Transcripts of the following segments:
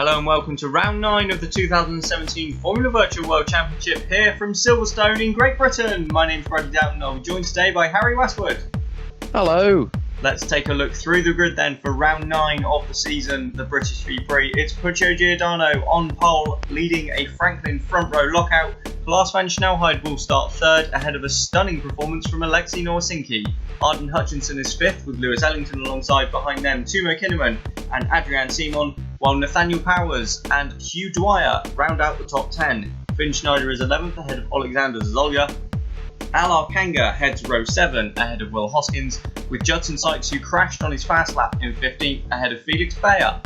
Hello and welcome to round 9 of the 2017 Formula Virtual World Championship here from Silverstone in Great Britain. My name's Downton. I'll be joined today by Harry Westwood. Hello. Let's take a look through the grid then for round 9 of the season, the British V-Prix. It's Puccio Giordano on pole, leading a Franklin front row lockout. Klaas van Snelheid will start third, ahead of a stunning performance from Alexei Nowasinski. Arden Hutchinson is fifth, with Lewis Ellington alongside. Behind them, Timo Kinnaman and Adrian Simon, while Nathaniel Powers and Hugh Dwyer round out the top 10. Finn Schneider is 11th, ahead of Alexander Zolja. Al Kanga heads row 7, ahead of Will Hoskins, with Judson Sykes, who crashed on his fast lap, in 15th, ahead of Felix Bayer.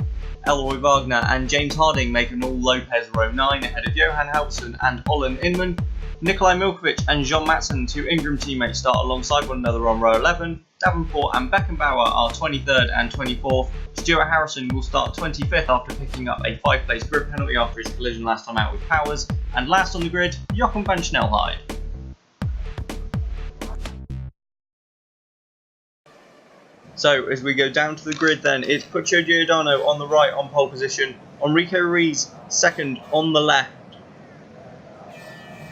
Elroy Wagner and James Harding make an all Lopez row 9, ahead of Johan Halpson and Olin Inman. Nikolai Milkovic and John Matson, two Ingram teammates, start alongside one another on row 11. Davenport and Beckenbauer are 23rd and 24th. Stuart Harrison will start 25th after picking up a 5-place grid penalty after his collision last time out with Powers. And last on the grid, Jochen van Snelheid. So as we go down to the grid then, it's Puccio Giordano on the right on pole position, Enrique Ruiz second on the left.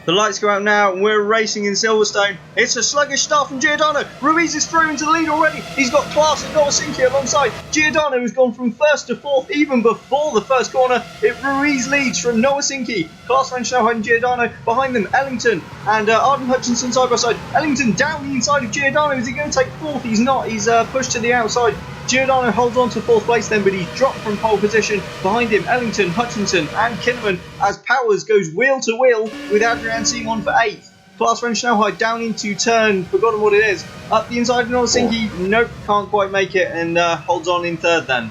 The lights go out now and we're racing in Silverstone. It's a sluggish start from Giordano. Ruiz is through into the lead already. He's got Klaas and Nowasinski alongside. Giordano has gone from first to fourth even before the first corner. Ruiz leads from Nowasinski, Klaas van Snelheid and Giordano. Behind them, Ellington and Arden Hutchinson side by side. Ellington down the inside of Giordano. Is he going to take fourth? He's not. He's pushed to the outside. Giordano holds on to fourth place then, but he's dropped from pole position. Behind him, Ellington, Hutchinson and Kinnaman as Powers goes wheel to wheel with Adrian Simon for 8th. Klaas van Snelheid down into turn, forgotten what it is. Up the inside of Nowasinski, nope, can't quite make it and holds on in third then.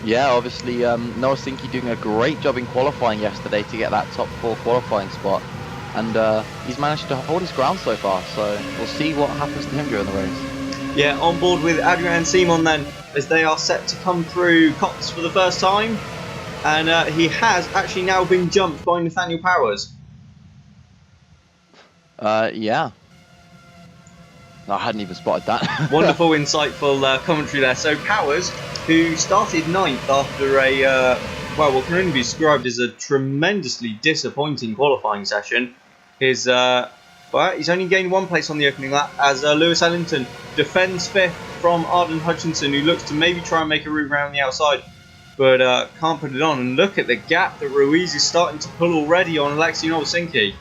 Yeah, obviously Nowasinski doing a great job in qualifying yesterday to get that top 4 qualifying spot. And he's managed to hold his ground so far, so we'll see what happens to him during the race. Yeah, on board with Adrian Simon then, as they are set to come through Cots for the first time. And he has actually now been jumped by Nathaniel Powers. Yeah. No, I hadn't even spotted that. Wonderful, insightful commentary there. So Powers, who started 9th after a, what can only be described as a tremendously disappointing qualifying session, is... But he's only gained 1 place on the opening lap as Lewis Ellington defends 5th from Arden Hutchinson, who looks to maybe try and make a route around the outside, but can't put it on. And look at the gap that Ruiz is starting to pull already on Alexei Nowasinski.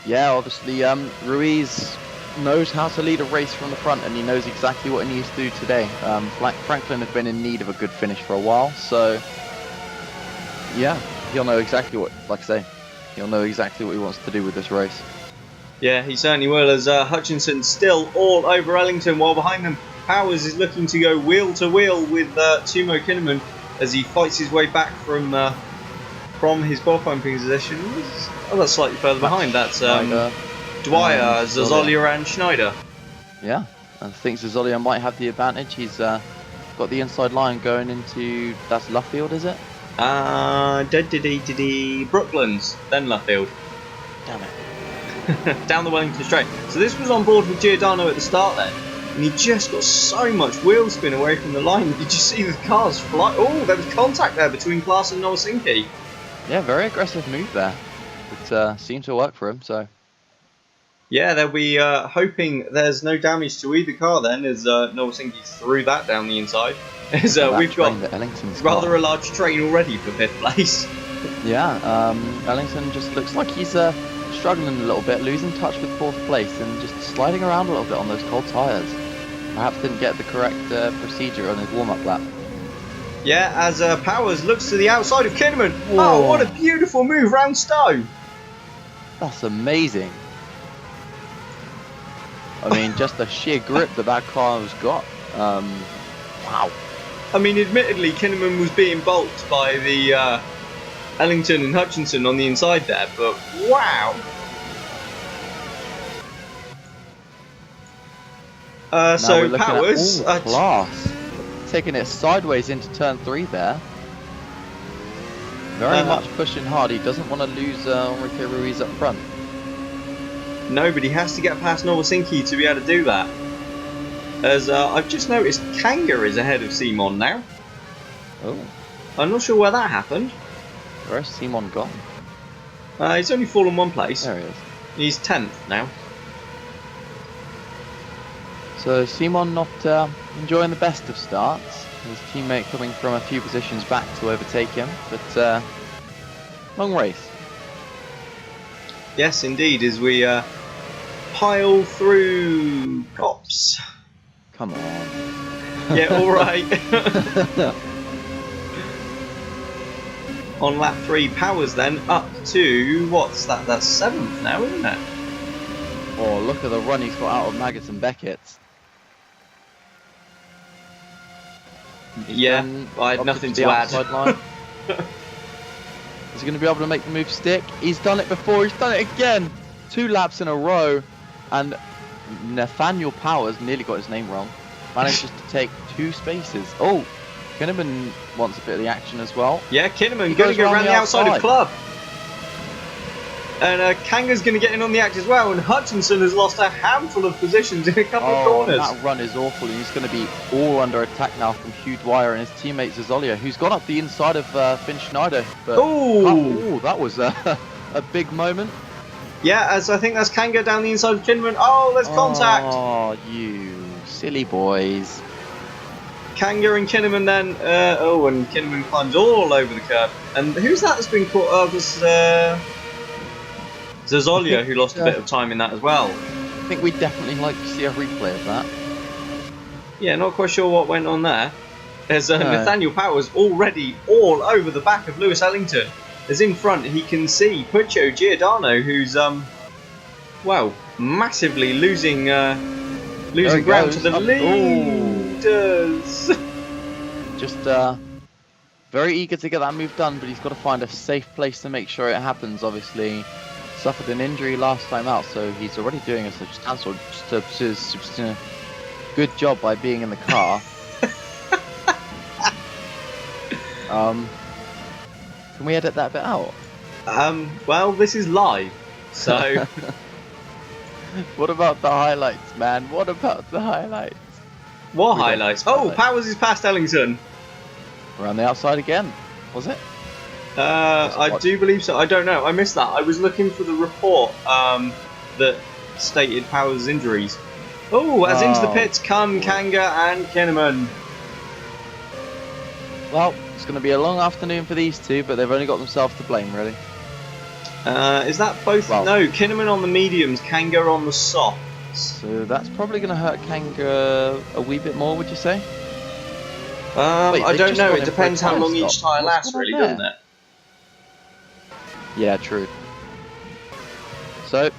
Yeah, obviously Ruiz knows how to lead a race from the front, and he knows exactly what he needs to do today. Franklin has been in need of a good finish for a while, so yeah, he'll know exactly what, like I say, he'll know exactly what he wants to do with this race. Yeah, he certainly will, as Hutchinson still all over Ellington, while behind them Powers is looking to go wheel to wheel with Timo Kinnaman as he fights his way back from his qualifying position. Oh, that's slightly further behind. That's Dwyer, Zolja and Schneider. Yeah, I think Zolja might have the advantage. He's got the inside line going into, that's Luffield, is it? Brooklands, then Luffield. Damn it. Down the Wellington straight. So this was on board with Giordano at the start then, and he just got so much wheel spin away from the line. Did you see the cars fly? Oh, there was contact there between Klaas and Nowasinski. Yeah, very aggressive move there. It seemed to work for him, so... Yeah, they'll be hoping there's no damage to either car then, as Nowasinski threw that down the inside. As we've got rather a large train already for 5th place. Yeah, Ellington just looks like he's... struggling a little bit, losing touch with 4th place and just sliding around a little bit on those cold tyres. Perhaps didn't get the correct procedure on his warm-up lap. Yeah, as Powers looks to the outside of Kinnaman. Whoa. Oh, what a beautiful move round Stowe. That's amazing. I mean, just the sheer grip that car has got. Wow. I mean, admittedly, Kinnaman was being balked by the... Ellington and Hutchinson on the inside there, but wow! So Powers, Klaas taking it sideways into turn 3 there. Very much pushing hard. He doesn't want to lose Enrique Ruiz up front. No, but he has to get past Nowasinski to be able to do that. As I've just noticed, Kanga is ahead of Simon now. Oh. I'm not sure where that happened. Where's Simon gone? He's only fallen one place. There he is. He's 10th now. So Simon not enjoying the best of starts. His teammate coming from a few positions back to overtake him, but long race. Yes, indeed, as we pile through cops. Come on. Yeah, all right. On lap 3, Powers then up to, what's that? That's 7th now, isn't it? Oh, look at the run he's got out of Maggots and Beckett. Yeah, I had nothing to add. Is he going to be able to make the move stick? He's done it before, he's done it again! 2 laps in a row, and Nathaniel Powers, nearly got his name wrong, managed just to take 2 spaces. Oh, Kinnaman wants a bit of the action as well. Yeah, Kinnaman going to go around the outside of Club. And Kanga's going to get in on the act as well, and Hutchinson has lost a handful of positions in a couple of corners. That run is awful, and he's going to be all under attack now from Hugh Dwyer and his teammate Zazolio, who's gone up the inside of Finn Schneider. Oh, that was a big moment. Yeah, as I think that's Kanga down the inside of Kinnaman. Oh, there's contact. Oh, you silly boys. Kanga and Kinnaman then. And Kinnaman climbs all over the curb. And who's that that's been caught? Oh, this Zazolio, who lost a bit of time in that as well. I think we'd definitely like to see a replay of that. Yeah, not quite sure what went on there. There's Nathaniel Powers already all over the back of Lewis Ellington. As in front, he can see Puccio Giordano, who's well, massively losing ground to the leaders. Just very eager to get that move done, but he's got to find a safe place to make sure it happens. Obviously, suffered an injury last time out, so he's already doing a substantial, good job by being in the car. Can we edit that bit out? Well, this is live, so. What about the highlights, man? What about the highlights? What highlights? Oh, Powers is past Ellington. Around the outside again, was it? I do believe so. I don't know. I missed that. I was looking for the report that stated Powers' injuries. Oh, as into the pits come Kanga and Kinnaman. Well, it's going to be a long afternoon for these two, but they've only got themselves to blame, really. Is that both? Well, no, Kinnaman on the mediums, Kanga on the softs. So that's probably going to hurt Kanga a wee bit more, would you say? Wait, I don't know. It depends how long each tyre lasts, really, doesn't it? Yeah, true. So,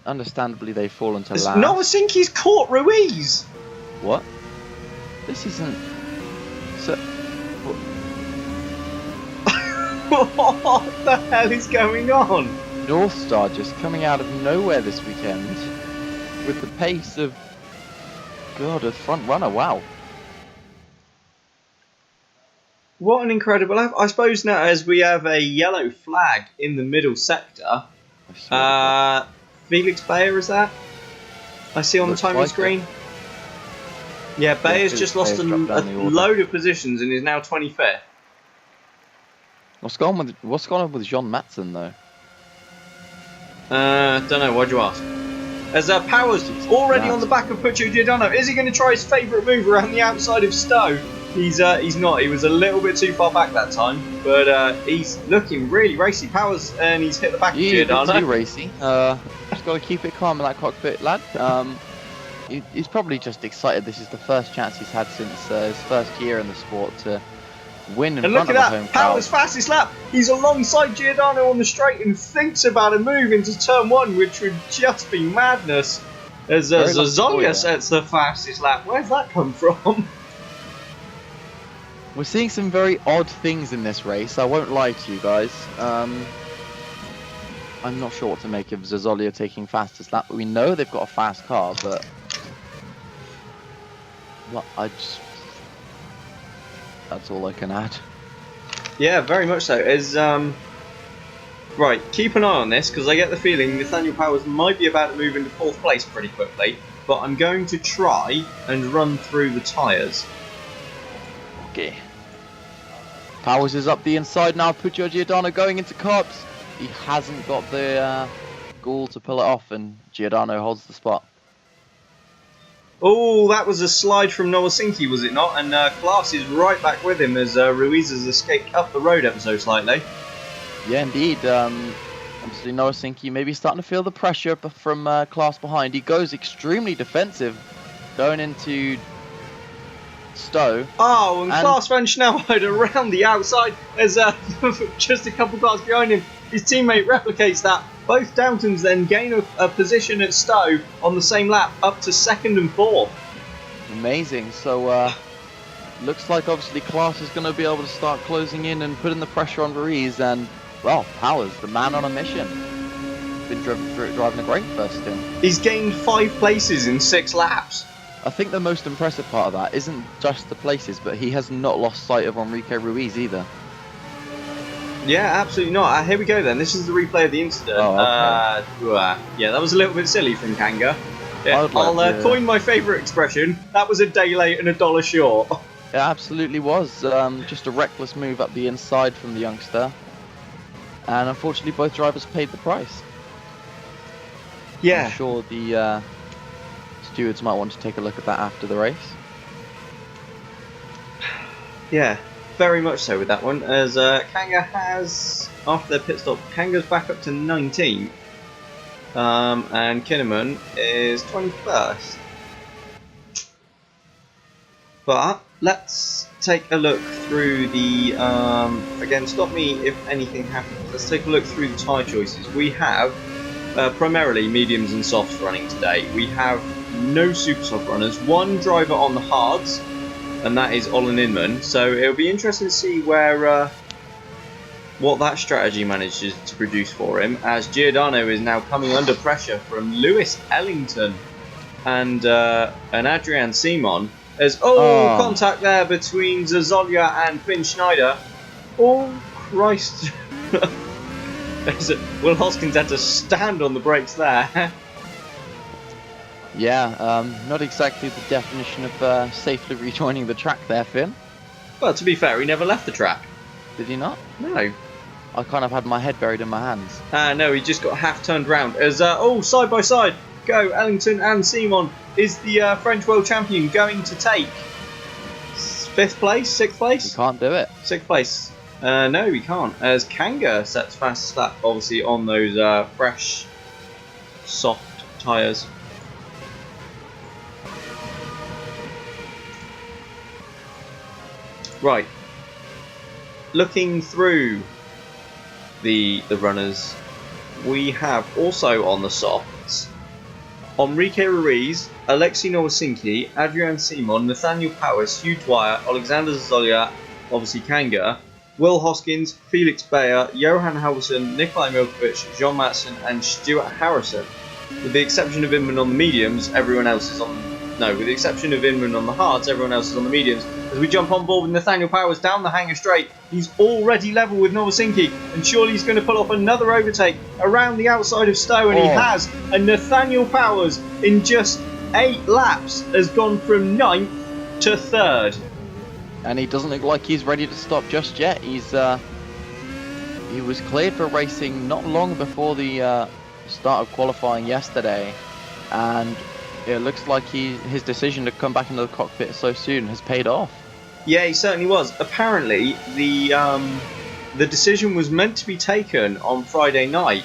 understandably, they've fallen to last. Noah Sinky's caught Ruiz. What? This isn't. So. What the hell is going on? North Star just coming out of nowhere this weekend with the pace of, God, a front runner. Wow. What an incredible lap. I suppose now as we have a yellow flag in the middle sector. Felix Bayer, is that? I see on the timing screen. Yeah, Bayer's just lost a load of positions and is now 25th. What's going on with Jean Matson though? Don't know. Why'd you ask? As Powers already on the back of Puccio Giordano. Is he going to try his favourite move around the outside of Stowe? He's not. He was a little bit too far back that time, but he's looking really racy. Powers, and he's hit the back of Giordano. Too racy. Just got to keep it calm in that cockpit, lad. He's probably just excited. This is the first chance he's had since his first year in the sport to win in front of a home crowd. Powers' fastest lap. He's alongside Giordano on the straight and thinks about a move into turn 1, which would just be madness. As Zazolio sets the fastest lap. Where's that come from? We're seeing some very odd things in this race. I won't lie to you guys. I'm not sure what to make of Zazolio taking fastest lap. We know they've got a fast car, but that's all I can add. Yeah, very much so. Right, keep an eye on this, because I get the feeling Nathaniel Powers might be about to move into 4th place pretty quickly, but I'm going to try and run through the tyres. Okay. Powers is up the inside now. Puccio Giordano going into Copse. He hasn't got the gall to pull it off, and Giordano holds the spot. Oh, that was a slide from Nowasinki, was it not? And Klaas is right back with him as Ruiz has escaped up the road ever so slightly. Yeah, indeed. Obviously, Nowasinki maybe starting to feel the pressure from Klaas behind. He goes extremely defensive, going into Stowe. Oh, and Klaas van Snelheid around the outside. There's just a couple cars behind him. His teammate replicates that. Both Downtons then gain a position at Stowe on the same lap, up to 2nd and 4th. Amazing. So, looks like obviously Klaas is going to be able to start closing in and putting the pressure on Ruiz. And, well, Powers, the man on a mission. Been driving a great first stint. He's gained 5 places in 6 laps. I think the most impressive part of that isn't just the places, but he has not lost sight of Enrique Ruiz either. Yeah, absolutely not. Here we go then. This is the replay of the incident. Oh, okay. Yeah, that was a little bit silly from Kanga. Yeah, I'll coin my favourite expression. That was a day late and $1 short. It absolutely was. Just a reckless move up the inside from the youngster. And unfortunately, both drivers paid the price. Yeah. I'm sure the stewards might want to take a look at that after the race. Yeah. Very much so with that one, as Kanga has, after their pit stop, Kanga's back up to 19th, and Kinnaman is 21st. But let's take a look through the, again, stop me if anything happens, let's take a look through the tyre choices. We have primarily mediums and softs running today. We have no super soft runners, 1 driver on the hards, and that is Olin Inman. So it'll be interesting to see where what that strategy manages to produce for him, as Giordano is now coming under pressure from Lewis Ellington and Adrian Simon. There's contact there between Zazolia and Finn Schneider. Oh Christ! Will Hoskins had to stand on the brakes there. Yeah, not exactly the definition of safely rejoining the track there, Finn. Well, to be fair, he never left the track. Did he not? No. I kind of had my head buried in my hands. No, he just got half turned round. As side by side go Ellington and Simon. Is the French world champion going to take 5th place, 6th place? He can't do it. 6th place. No, he can't. As Kanga sets fast lap, obviously on those fresh, soft tyres. Right, looking through the runners, we have also on the softs Enrique Ruiz, Alexei Nowasinki, Adrian Simon, Nathaniel Powers, Hugh Dwyer, Alexander Zazolia, obviously Kanga, Will Hoskins, Felix Bayer, Johan Halverson, Nikolai Milkovic, John Matson and Stuart Harrison. With the exception of Inman on the mediums, everyone else is on... No, with the exception of Inman on the hards, everyone else is on the mediums. As we jump on board with Nathaniel Powers down the hanger straight, he's already level with Nowasinki, and surely he's going to pull off another overtake around the outside of Stowe, and he has. And Nathaniel Powers, in just 8 laps, has gone from 9th to 3rd. And he doesn't look like he's ready to stop just yet. He was cleared for racing not long before the start of qualifying yesterday, and it looks like his decision to come back into the cockpit so soon has paid off. Yeah, he certainly was. Apparently, the decision was meant to be taken on Friday night.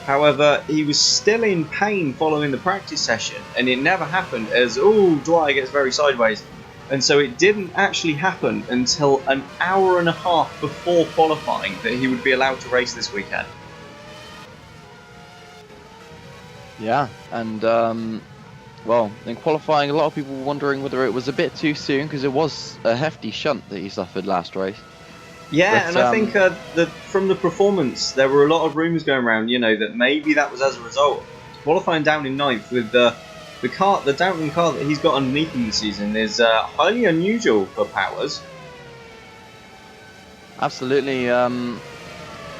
However, he was still in pain following the practice session, and it never happened as, Dwyer gets very sideways. And so it didn't actually happen until an hour and a half before qualifying that he would be allowed to race this weekend. Yeah, and well, in qualifying, a lot of people were wondering whether it was a bit too soon, because it was a hefty shunt that he suffered last race. Yeah, but, and I think that from the performance, there were a lot of rumours going around, that maybe that was as a result. Qualifying down in 9th with the Downton car that he's got underneath him this season is highly unusual for Powers. Absolutely, and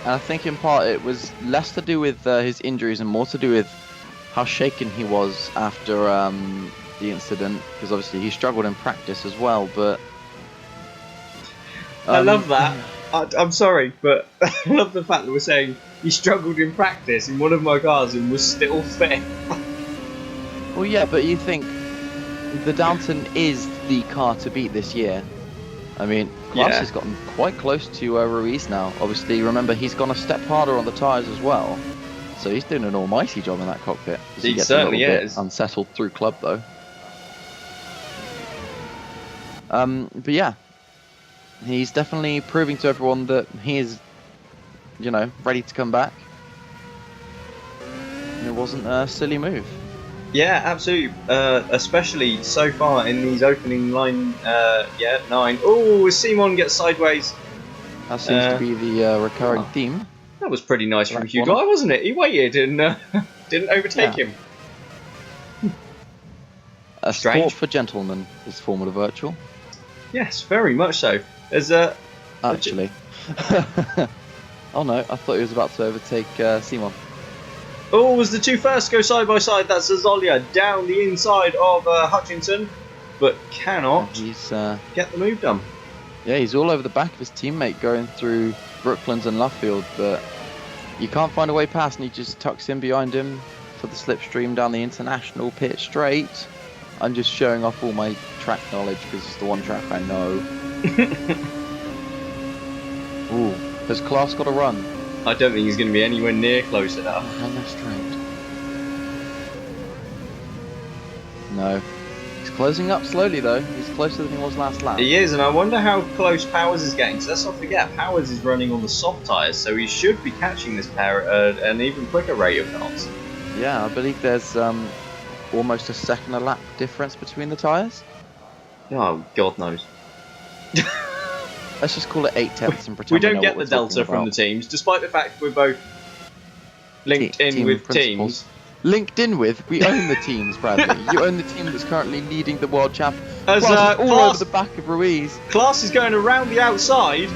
I think in part it was less to do with his injuries and more to do with how shaken he was after the incident, because obviously he struggled in practice as well. But I love that. I'm sorry, but I love the fact that we're saying he struggled in practice in one of my cars and was still fit. Well, yeah, but you think the Downton is the car to beat this year. I mean, Klaus has gotten quite close to Ruiz now. Obviously, remember, he's gone a step harder on the tyres as well. So he's doing an almighty job in that cockpit. He gets certainly a little is. bit unsettled through club, though. But yeah, he's definitely proving to everyone that he is, you know, ready to come back. And it wasn't a silly move. Yeah, absolutely. Especially so far in these opening line, 9. Oh, Simon gets sideways. That seems to be the recurring theme. That was pretty nice from Hugo, wasn't it? He waited and didn't overtake him. A sport for gentlemen is Formula Virtual. Yes, very much so. There's actually. Oh no, I thought he was about to overtake Simon. Oh, as the two first go side by side, that's Azolia down the inside of Hutchinson, but cannot get the move done. Yeah, he's all over the back of his teammate going through Brooklands and Luffield, but you can't find a way past, and he just tucks in behind him for the slipstream down the international pit straight. I'm just showing off all my track knowledge because it's the one track I know. Ooh, has Klaus got a run? I don't think he's going to be anywhere near close enough. And that's straight. No. He's closing up slowly though. He's closer than he was last lap. He is, and I wonder how close Powers is getting. So let's not forget, Powers is running on the soft tyres, so he should be catching this pair at an even quicker rate of knots. Yeah, I believe there's almost a second a lap difference between the tyres. Oh, God knows. Let's just call it 8/10 and pretend we don't get the delta from the teams, despite the fact we're both linked in with teams. Linked in with? We own the teams, Bradley. You own the team that's currently leading the world champ. As all over the back of Ruiz. Klaus is going around the outside.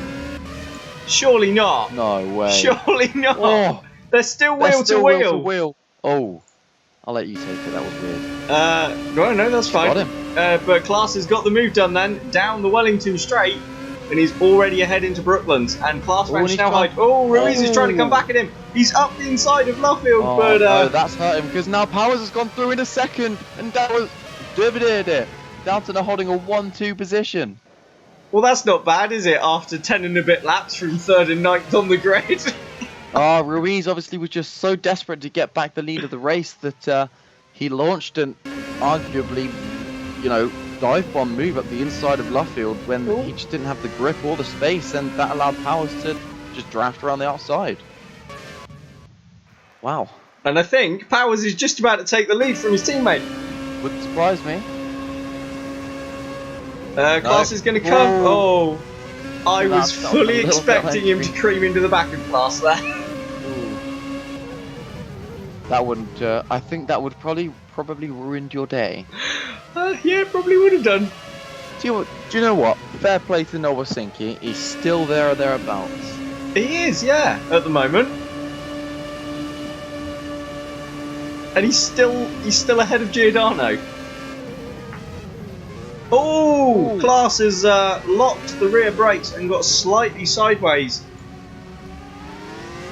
Surely not. No way. Surely not. Oh, they're still wheel to wheel. Oh, I'll let you take it. That was weird. No, that's fine. Got him. But Klaus has got the move done then, down the Wellington straight, and he's already ahead into Brooklands. And Klaus van Snelheid. Oh, Ruiz is trying to come back at him. He's up the inside of Luffield, but no, that's hurt him because now Powers has gone through in a second, and that was Downton are holding a 1-2 position. Well, that's not bad, is it? After 10 and a bit laps from 3rd and 9th on the grid. Ruiz obviously was just so desperate to get back the lead of the race that he launched an arguably, dive bomb move up the inside of Luffield when he just didn't have the grip or the space, and that allowed Powers to just draft around the outside. Wow. And I think Powers is just about to take the lead from his teammate. Wouldn't surprise me. Klaus is going to come. Oh, I was fully expecting him to cream into the back of Klaus there. That wouldn't. I think that would probably ruined your day. Yeah, probably would have done. Do you know what? Fair play to Nowasinki. He's still there or thereabouts. He is, yeah, at the moment. And he's still ahead of Giordano. Oh, Klaus has locked the rear brakes and got slightly sideways.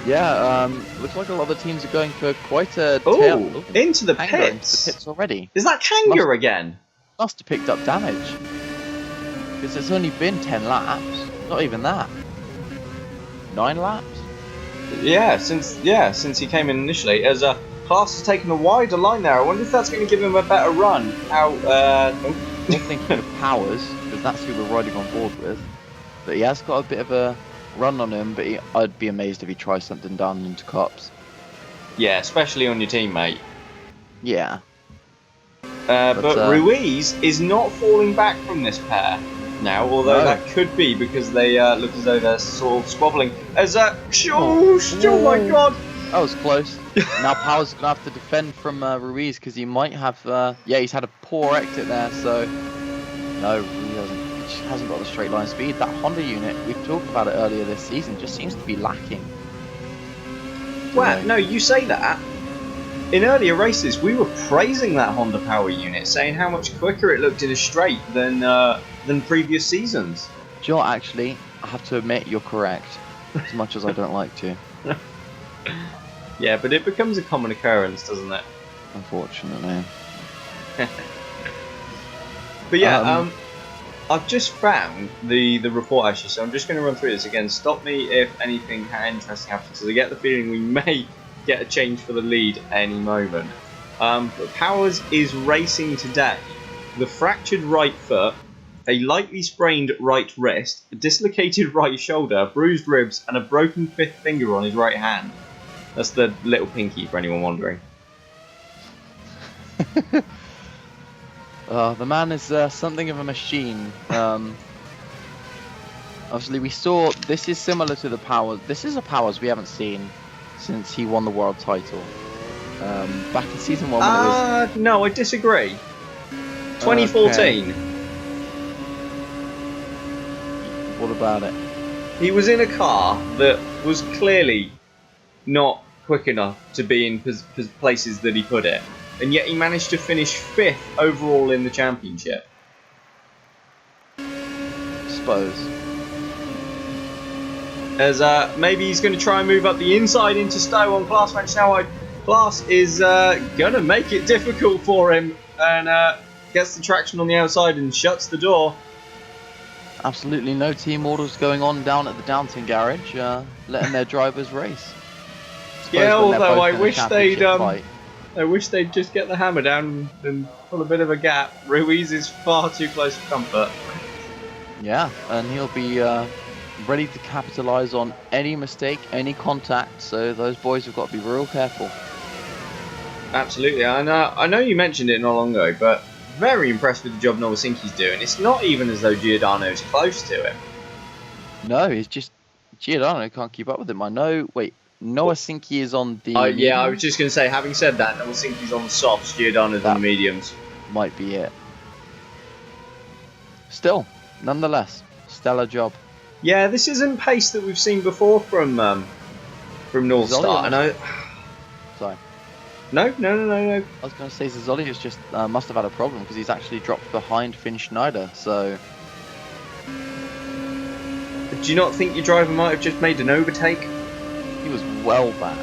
Yeah, looks like a lot of the teams are going for quite a tail. Into the pits. Into the pits already. Is that Kanga again? Must have picked up damage. Because it's only been 10 laps. Not even that. 9 laps? Yeah, since he came in initially. As Klaus has taken a wider line there. I wonder if that's going to give him a better run out. I'm thinking of Powers, because that's who we're riding on board with. But he has got a bit of a run on him, but I'd be amazed if he tries something down into cops. Yeah, especially on your teammate. Yeah. But Ruiz is not falling back from this pair now, although that could be because they look as though they're sort of squabbling. As oh my god! That was close. Now Powers going to have to defend from Ruiz because he might have... he's had a poor exit there, so... No, he hasn't got the straight line speed. That Honda unit, we've talked about it earlier this season, just seems to be lacking. Well, no, you say that. In earlier races, we were praising that Honda power unit, saying how much quicker it looked in a straight than previous seasons. Do you know what, actually, I have to admit you're correct, as much as I don't like to. Yeah, but it becomes a common occurrence, doesn't it? Unfortunately. But yeah, I've just found the report actually, so I'm just going to run through this again. Stop me if anything interesting happens, because I get the feeling we may get a change for the lead any moment. But Powers is racing today. The fractured right foot, a lightly sprained right wrist, a dislocated right shoulder, bruised ribs, and a broken fifth finger on his right hand. That's the little pinky for anyone wondering. The man is something of a machine. Obviously, we saw this is similar to the Powers. This is a Powers we haven't seen since he won the world title. Back in season 1 when it was... No, I disagree. 2014. Okay. What about it? He was in a car that was clearly not quick enough to be in places that he put it, and yet he managed to finish 5th overall in the championship. Suppose. As maybe he's going to try and move up the inside into Stowe on Klaas van Snelheid. Klaas is going to make it difficult for him, and gets the traction on the outside and shuts the door. Absolutely no team orders going on down at the Downton garage, letting their drivers race. Yeah, although I wish they'd just get the hammer down and pull a bit of a gap. Ruiz is far too close for comfort. Yeah, and he'll be ready to capitalise on any mistake, any contact, so those boys have got to be real careful. Absolutely, and I know you mentioned it not long ago, but very impressed with the job Nowasinki's doing. It's not even as though Giordano's close to him. No, it's just Giordano can't keep up with him. I know, wait, Nowasinki is on the... yeah, I was just going to say, having said that, Nowasinki's on the softs, Giordano's on the mediums. Might be it. Still, nonetheless, stellar job. Yeah, this isn't pace that we've seen before from North Star. And Sorry. No. I was going to say Zoli has just must have had a problem because he's actually dropped behind Finn Schneider. So, do you not think your driver might have just made an overtake? He was well back.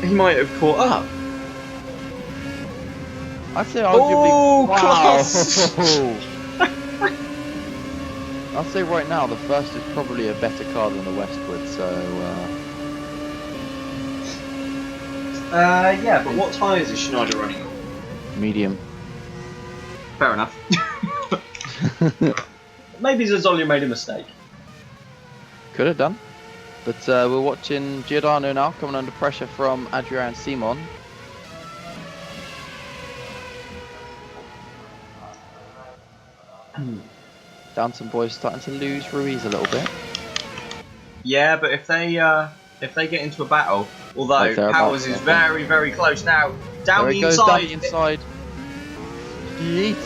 He might have caught up. I'd say arguably. Wow. I'd say right now the first is probably a better car than the Westwood. So. Yeah, but what tyres is Schneider running on? Medium. Fair enough. Maybe Zazzolia made a mistake. Could have done. But we're watching Giordano now coming under pressure from Adrian Simon. Downton boys starting to lose Ruiz a little bit. Yeah, but if they get into a battle, although Powers is very, very close now. Down the inside. Yeet.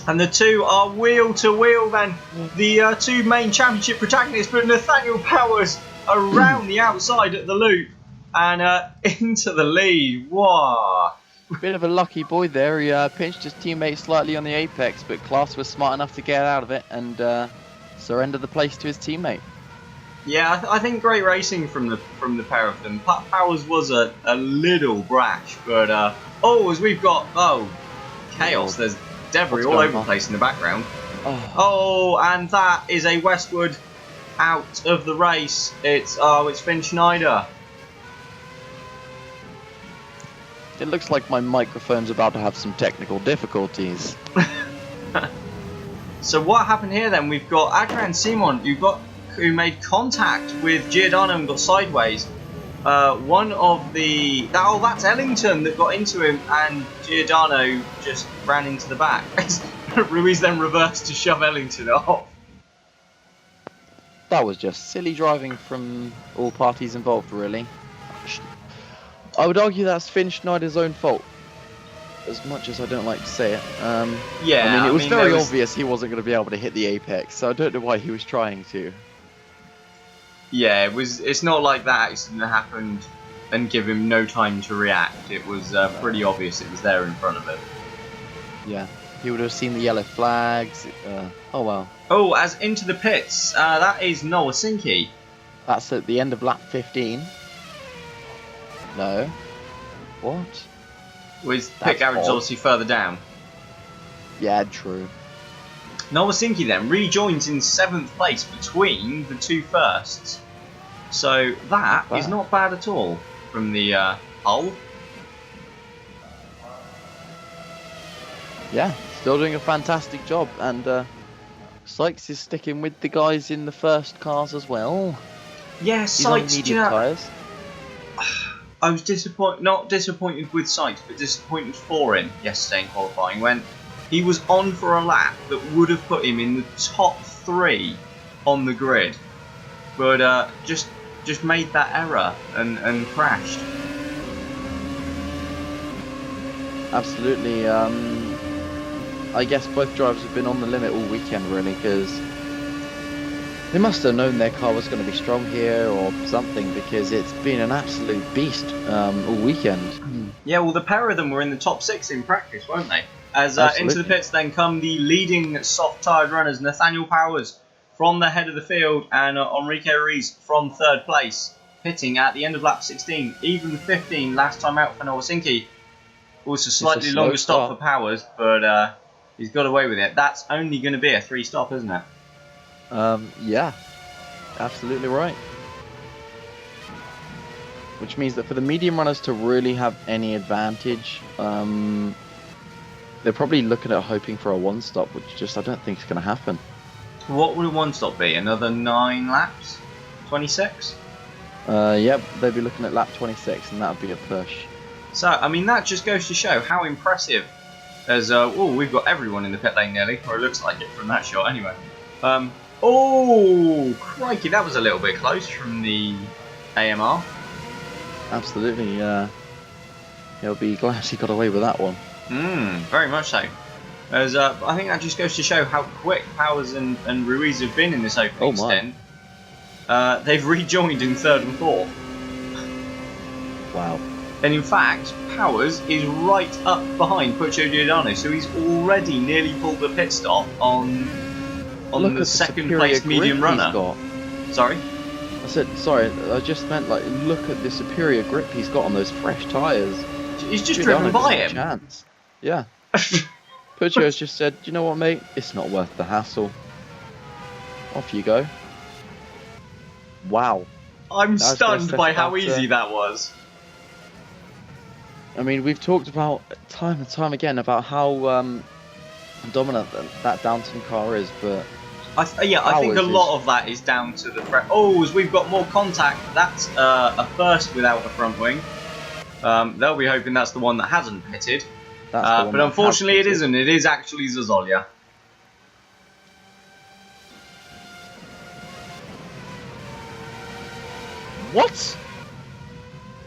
And the two are wheel to wheel then. The two main championship protagonists, but Nathaniel Powers around the outside at the loop and into the lead. Wow. Bit of a lucky boy there. He pinched his teammate slightly on the apex, but Klaas was smart enough to get out of it and surrender the place to his teammate. Yeah, I think great racing from the pair of them. Powers was a little brash, but as we've got chaos. There's debris all over the place in the background. And that is a Westwood out of the race. It's Finn Schneider. It looks like my microphone's about to have some technical difficulties. So what happened here then? We've got Adrian Simon, who made contact with Giordano and got sideways. One of that's Ellington that got into him, and Giordano just ran into the back. Ruiz then reversed to shove Ellington off. That was just silly driving from all parties involved, really. I would argue that's Finn Schneider's own fault, as much as I don't like to say it. It was very obvious he wasn't going to be able to hit the apex, so I don't know why he was trying to. Yeah, it's not like that accident happened and give him no time to react. It was pretty obvious it was there in front of him. Yeah. He would have seen the yellow flags. Oh well. Oh, as into the pits, that is Nowasinki. That's at the end of lap 15. No. What? With That's pit garage odd. obviously further down. Yeah, true. Nowasinki then rejoins in 7th place between the two firsts. So that is not bad at all from the pole. Yeah, still doing a fantastic job, and Sykes is sticking with the guys in the first cars as well. Yeah, He's on Sykes, medium tyres. I was not disappointed with Sykes, but disappointed for him yesterday in qualifying when he was on for a lap that would have put him in the top 3 on the grid, but just made that error and crashed. Absolutely. I guess both drivers have been on the limit all weekend, really, because they must have known their car was going to be strong here or something, because it's been an absolute beast all weekend. Yeah, well, the pair of them were in the top 6 in practice, weren't they? As into the pits then come the leading soft-tyred runners, Nathaniel Powers from the head of the field and Enrique Ruiz from 3rd place, pitting at the end of lap 16, even 15 last time out for Nowasinki. Also slightly longer stop for Powers, but he's got away with it. That's only going to be a 3-stop, isn't it? Yeah, absolutely right. Which means that for the medium runners to really have any advantage, they're probably looking at hoping for a 1-stop, which just I don't think is going to happen. What would a 1-stop be? Another 9 laps? 26? Yep, they'd be looking at lap 26, and that would be a push. So, I mean, that just goes to show how impressive. As we've got everyone in the pit lane nearly, or it looks like it from that shot anyway. Oh, crikey, that was a little bit close from the AMR. Absolutely, he'll be glad he got away with that one. Very much so. As I think that just goes to show how quick Powers and Ruiz have been in this opening stint. They've rejoined in 3rd and 4th. Wow. And in fact, Powers is right up behind Puccio Giordano, so he's already nearly pulled the pit stop on the 2nd place medium runner. Sorry? I said, sorry, I just meant, like, look at the superior grip he's got on those fresh tyres. He's just driven by him. Chance. Yeah. Puccio's just said, you know what, mate? It's not worth the hassle. Off you go. Wow. I'm stunned by how easy that was. I mean, we've talked about time and time again about how dominant that Downton car is, but I think a lot of that is down to the as we've got more contact. That's a first without a front wing. They'll be hoping that's the one that hasn't pitted. But unfortunately it isn't. It is actually Zazolia. What?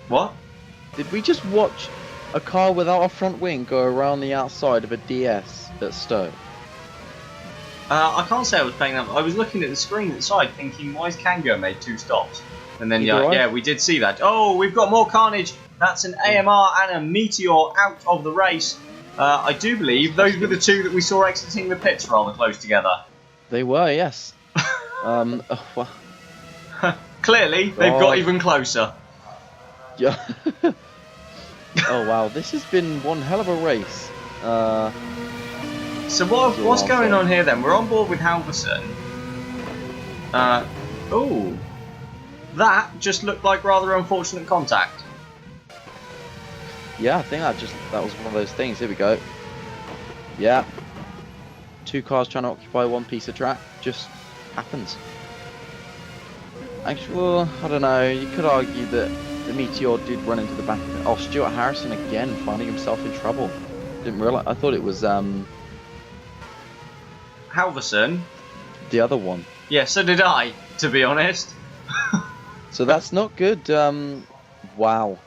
What? Did we just watch a car without a front wing go around the outside of a DS at Stowe? I can't say I was playing that. I was looking at the screen at the side thinking, why has Kango made 2 stops? And then, yeah, we did see that. Oh, we've got more carnage. That's an AMR and a Meteor out of the race. I do believe those were the 2 that we saw exiting the pits rather close together. They were, yes. Clearly, they've got even closer. Yeah. Oh wow, this has been one hell of a race. So what's going on here then? We're on board with Halverson. That just looked like rather unfortunate contact. Yeah, I think that was one of those things. Here we go. Yeah. 2 cars trying to occupy 1 piece of track. Just happens. Actually, well, I don't know. You could argue that the Meteor did run into the back of it. Oh, Stuart Harrison again, finding himself in trouble. Didn't realise. I thought it was Halverson. The other one. Yeah, so did I, to be honest. So that's not good. Wow.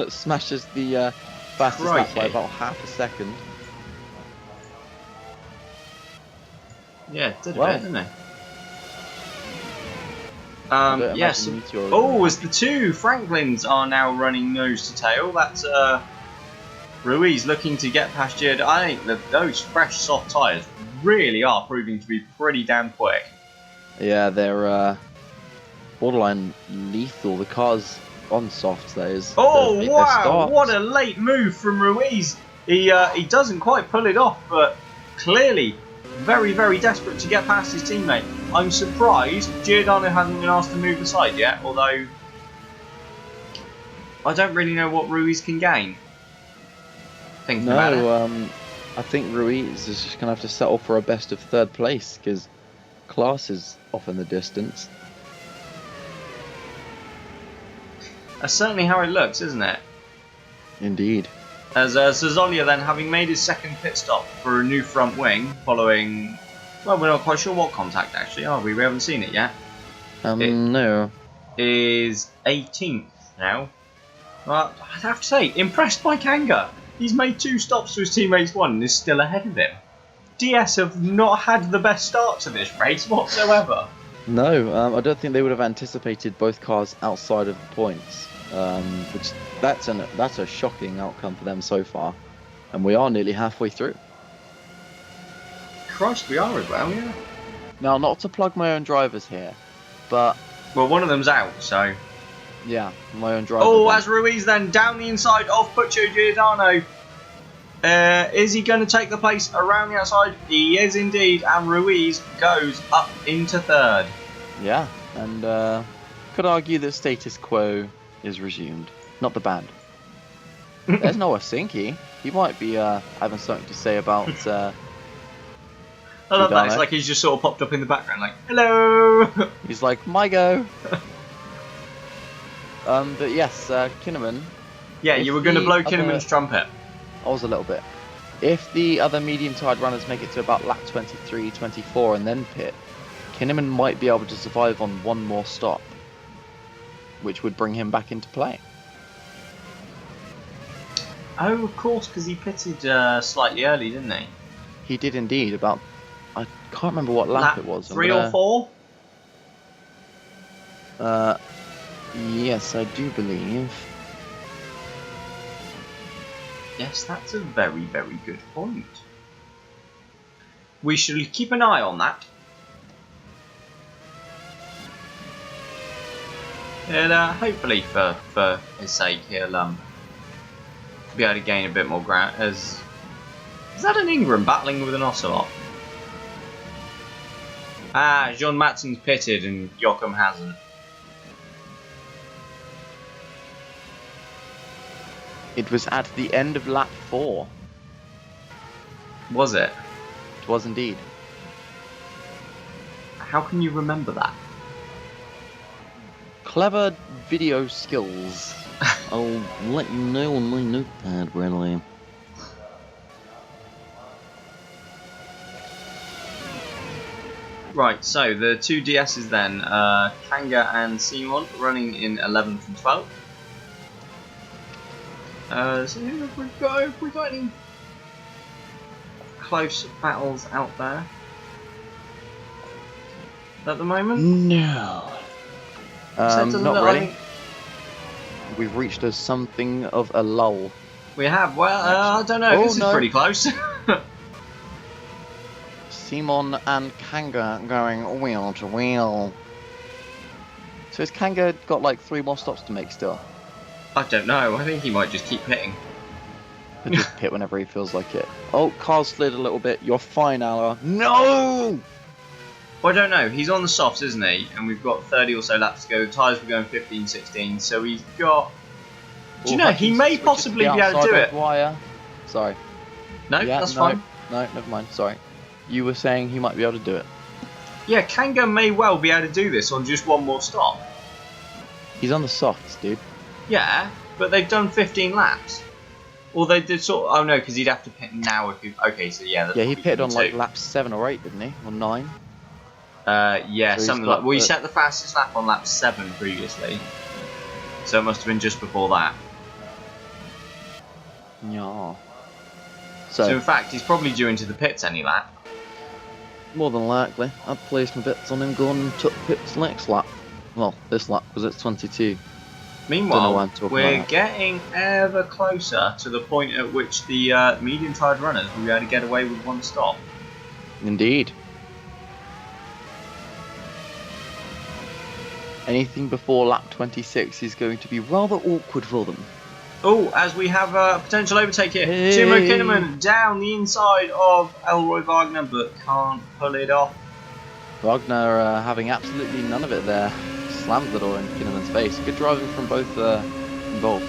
Smashes the fastest lap by about half a second. Yeah, did a bit, didn't it? Yes. As the 2 Franklins are now running nose to tail. That's Ruiz looking to get past Giordano. I think that those fresh soft tyres really are proving to be pretty damn quick. Yeah, they're borderline lethal. The car's on softs, that is. Oh They're wow! stopped. What a late move from Ruiz. He doesn't quite pull it off, but clearly very, very desperate to get past his teammate. I'm surprised Giordano hasn't been asked to move aside yet, although I don't really know what Ruiz can gain. Thinking about it. I think Ruiz is just going to have to settle for a best of third place because class is off in the distance. That's certainly how it looks, isn't it? Indeed. As Cezolia then, having made his second pit stop for a new front wing, following... Well, we're not quite sure what contact actually, are we? We haven't seen it yet. No. Is 18th now. Well, I'd have to say, impressed by Kanga. He's made 2 stops to his teammates 1 and is still ahead of him. DS have not had the best start to this race whatsoever. No, I don't think they would have anticipated both cars outside of the points. Which that's a shocking outcome for them so far, and we are nearly halfway through. Christ, we are as well, yeah. Now, not to plug my own drivers here, but well, one of them's out, so yeah, my own driver. Oh, as Ruiz then down the inside of Puccio Giordano. Is he going to take the place around the outside? He is indeed, and Ruiz goes up into third. Yeah, and could argue that status quo is resumed. Not the band. There's no Helsinki. He might be having something to say about. I love that. It's like he's just sort of popped up in the background, like hello. He's like my go. But yes, Kinnaman. Yeah, you were going to blow Kinnaman's trumpet. I was a little bit. If the other medium-tired runners make it to about lap 23, 24 and then pit, Kinnaman might be able to survive on one more stop, which would bring him back into play. Oh, of course, because he pitted slightly early, didn't he? He did indeed. About, I can't remember what lap it was. 3 or 4? Yes, I do believe. Yes, that's a very, very good point. We shall keep an eye on that. And hopefully for his sake he'll be able to gain a bit more ground. Is that an Ingram battling with an Ocelot? Ah, John Matson's pitted and Joachim hasn't. It was at the end of lap 4. Was it? It was indeed. How can you remember that? Clever video skills. I'll let you know on my notepad where I am. Right, so the 2 DSs then, Kanga and Simon running in 11th and 12th. So have we got any close battles out there at the moment? No. Not really. Like... We've reached something of a lull. We have. Well, I don't know. This is pretty close. Simon and Kanga going wheel to wheel. So has Kanga got like 3 more stops to make still? I don't know. I think he might just keep pitting. He'll just pit whenever he feels like it. Oh, car slid a little bit. You're fine, Ala. No! Well, I don't know. He's on the softs, isn't he? And we've got 30 or so laps to go. The tyres were going 15, 16. So he's got... Do you know, he may possibly be able to do it. Wire. Sorry. No, yeah, that's fine. No, never mind. Sorry. You were saying he might be able to do it. Yeah, Kanga may well be able to do this on just one more stop. He's on the softs, dude. Yeah, but they've done 15 laps. Or they did sort of... Oh, no, because he'd have to pit now if he... Okay, so yeah... Yeah, he pitted on like lap 7 or 8, didn't he? Or 9? Yeah, so something like... Well, he set the fastest lap on lap 7 previously. So it must have been just before that. Yeah. So in fact, he's probably due into the pits any lap. More than likely. I'd place my bets on him going to pits next lap. Well, this lap, because it's 22. Meanwhile, we're getting ever closer to the point at which the medium-tired runners will be able to get away with one stop. Indeed. Anything before lap 26 is going to be rather awkward for them. Oh, as we have a potential overtake here. Hey. Timo Kinnaman down the inside of Elroy Wagner, but can't pull it off. Wagner having absolutely none of it there. Slammed the door in Kinnaman's face. Good driving from both involved.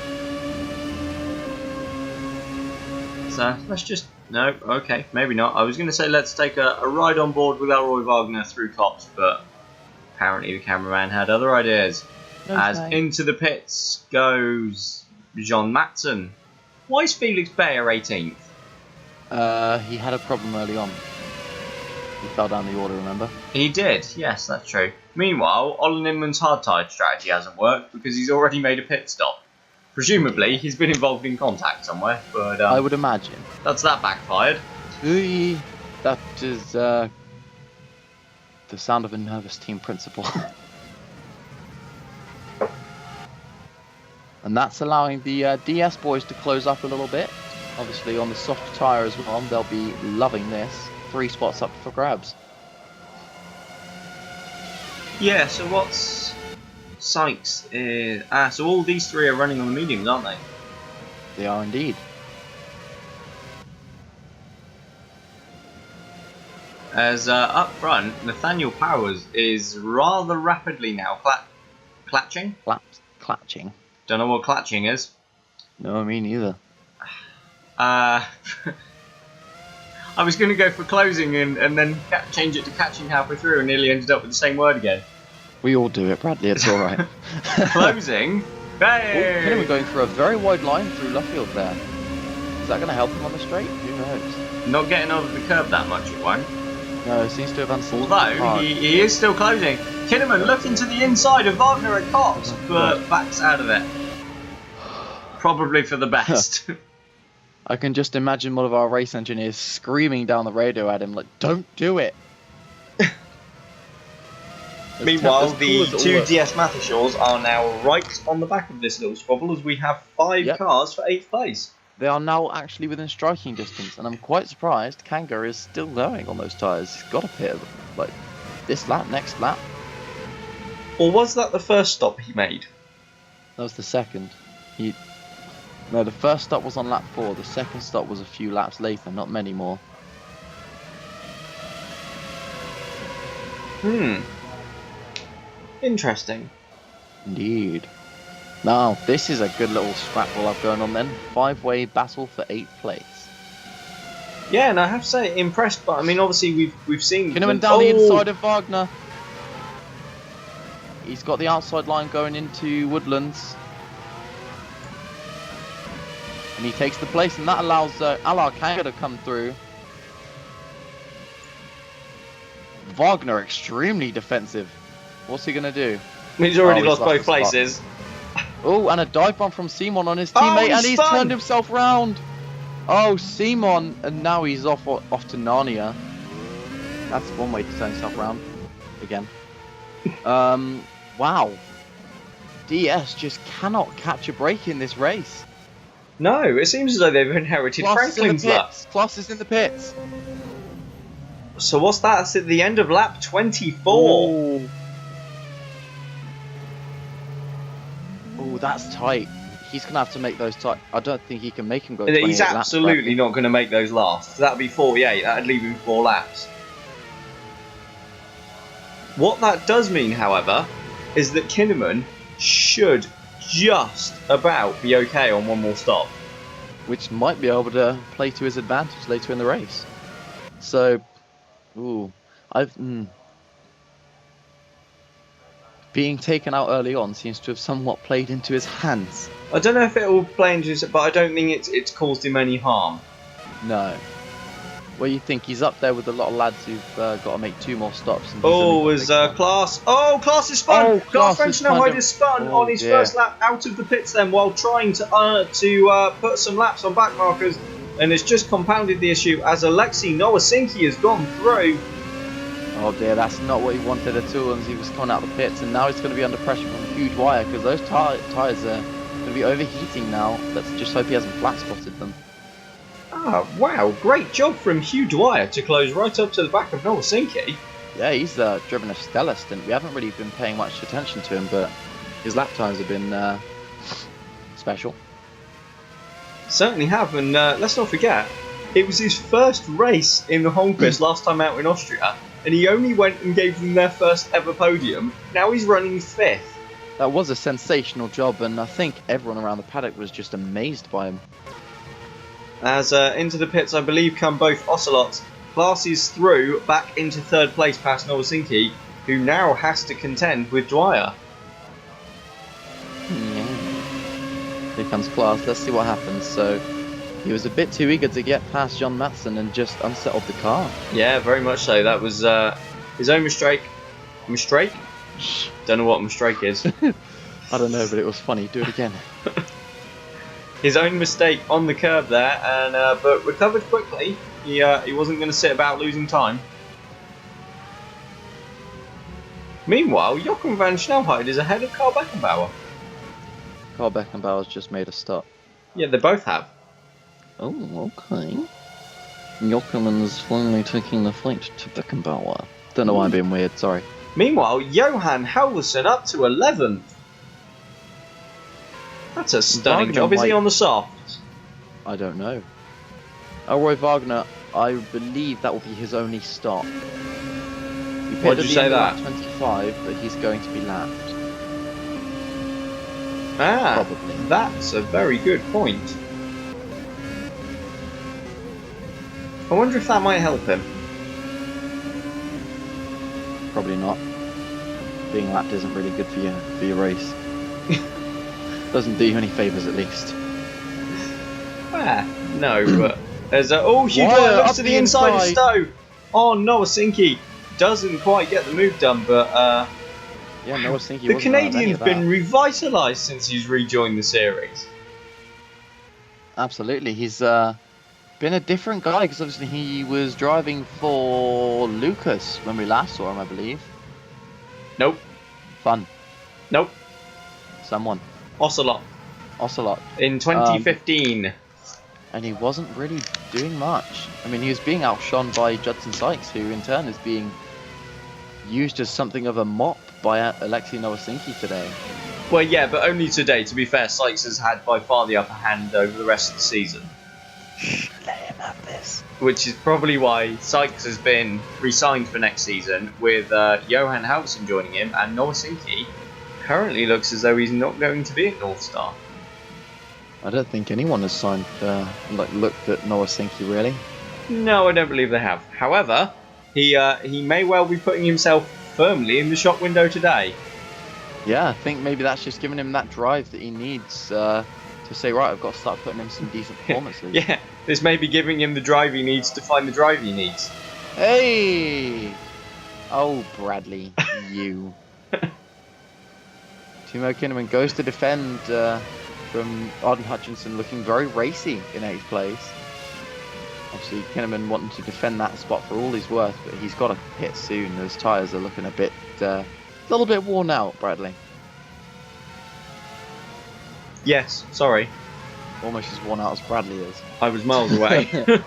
So let's just... No, okay, maybe not. I was going to say let's take a ride on board with Elroy Wagner through Cops, but apparently the cameraman had other ideas. Into the pits goes Jean Matson. Why is Felix Bayer 18th? He had a problem early on. He fell down the order, remember? He did, yes, that's true. Meanwhile, Olin Inman's hard-tired strategy hasn't worked because he's already made a pit stop. Presumably, he's been involved in contact somewhere, but... I would imagine. That backfired. That is the sound of a nervous team principal. And that's allowing the DS boys to close up a little bit. Obviously on the soft tyre as well, they'll be loving this. 3 spots up for grabs. Yeah, so what's Sykes is... so all these 3 are running on the mediums, aren't they? They are indeed. As up front, Nathaniel Powers is rather rapidly now clatching. Clatching. Don't know what clatching is. No, me neither. I was going to go for closing and then change it to catching halfway through and nearly ended up with the same word again. We all do it, Bradley, it's alright. Closing? Hey! We're going for a very wide line through Luffield there. Is that going to help him on the straight? Who knows? Not getting over the curb that much, it won't. No, it seems to have answered. Although, he is still closing. Kinnaman looking to the inside of Wagner at Cox, but backs out of it. Probably for the best. I can just imagine one of our race engineers screaming down the radio at him like, "Don't do it!" Meanwhile, the 2 DS Matheshaws are now right on the back of this little squabble as we have 5 cars for 8th place. They are now actually within striking distance, and I'm quite surprised Kanga is still going on those tyres. He's got to pit like this lap, next lap. Or was that the first stop he made? That was the second. No, the first stop was on lap 4. The second stop was a few laps later, not many more. Interesting. Indeed. Now, this is a good little scrap we'll have going on then. 5-way battle for 8th place. Yeah, and I have to say, impressed, but I mean, obviously we've seen... Kinnaman down the inside of Wagner. He's got the outside line going into Woodlands. And he takes the place, and that allows Alar Kanga to come through. Wagner extremely defensive. What's he going to do? He's already lost both places. Oh, and a dive bomb from Simon on his teammate, and he's turned himself round. Oh, Simon, and now he's off to Narnia. That's one way to turn himself round. Again. Wow. DS just cannot catch a break in this race. No, it seems as though they've inherited Franklin's lap. Kloss is in the pits. So what's that? That's at the end of lap 24. Ooh. Oh, that's tight. He's going to have to make those tight. I don't think he can make him go 28 He's absolutely laps, not going to make those last. That would be 48. That would leave him 4 laps. What that does mean, however, is that Kinnaman should just about be okay on one more stop. Which might be able to play to his advantage later in the race. So, being taken out early on seems to have somewhat played into his hands. I don't know if it will play into his, but I don't think it's caused him any harm. No. Well, you think he's up there with a lot of lads who've got to make 2 more stops. And Klaas. Oh, Klaas is spun. Oh, Klaas French Snowhide is spun on his first lap out of the pits then while trying to put some laps on back markers, and it's just compounded the issue as Alexei Nowasinki has gone through. Oh dear, that's not what he wanted at all, and he was coming out of the pits, and now he's going to be under pressure from Hugh Dwyer, because those tyres are going to be overheating now. Let's just hope he hasn't flat spotted them. Ah, wow, great job from Hugh Dwyer to close right up to the back of Nowasinki. Yeah, he's driven a stellar stint. We haven't really been paying much attention to him, but his lap times have been special. Certainly have, and let's not forget, it was his first race in the Holmquist last time out in Austria, and he only went and gave them their first ever podium. Now he's running 5th. That was a sensational job, and I think everyone around the paddock was just amazed by him. As into the pits, I believe, come both Ocelots. Klaas is through back into 3rd place past Nowasinki, who now has to contend with Dwyer. Yeah. Here comes Klaas. Let's see what happens. So he was a bit too eager to get past John Matson and just unsettled the car. Yeah, very much so. That was his own mistake. Mistake? Don't know what a mistake is. I don't know, but it was funny. Do it again. His own mistake on the curb there, and but recovered quickly. He wasn't going to sit about losing time. Meanwhile, Jochen van Snelheid is ahead of Carl Beckenbauer. Carl Beckenbauer's just made a stop. Yeah, they both have. Oh, okay. Jochen's finally taking the fight to Beckenbauer. Don't know why I'm being weird, sorry. Meanwhile, Johan Halvorsen up to 11th. That's a stunning job. Is he on the soft? I don't know. Elroy Wagner, I believe that will be his only stop. Why'd you say that? 25, but he's going to be lapped. Ah, probably. That's a very good point. I wonder if that might help him. Probably not. Being lapped isn't really good for your race. Doesn't do you any favours, at least. No, but there's a Hugh Dwyer looks to the inside of Stowe. Oh, Nowasinki doesn't quite get the move done, but yeah, Nowasinki. The Canadian's been revitalised since he's rejoined the series. Absolutely, he's been a different guy because obviously he was driving for Lucas when we last saw him, I believe. Nope. Fun. Nope. Someone. Ocelot. In 2015. And he wasn't really doing much. I mean, he was being outshone by Judson Sykes, who in turn is being used as something of a mop by Alexei Nowasinki today. Well, yeah, but only today. To be fair, Sykes has had by far the upper hand over the rest of the season. Let him have this. Which is probably why Sykes has been re-signed for next season, with Johan Halvorsen joining him, and Nowasinki currently looks as though he's not going to be at North Star. I don't think anyone has signed, looked at Nowasinki really. No, I don't believe they have. However, he may well be putting himself firmly in the shop window today. Yeah, I think maybe that's just giving him that drive that he needs to say, right, I've got to start putting in some decent performances. Yeah, this may be giving him the drive he needs to find the drive he needs. Hey! Oh, Bradley, you. Timo Kinnaman goes to defend from Arden Hutchinson, looking very racy in 8th place. Obviously, Kinnaman wanting to defend that spot for all he's worth, but he's got to pit soon. Those tyres are looking a little bit worn out, Bradley. Yes, sorry. Almost as worn out as Bradley is. I was miles away. To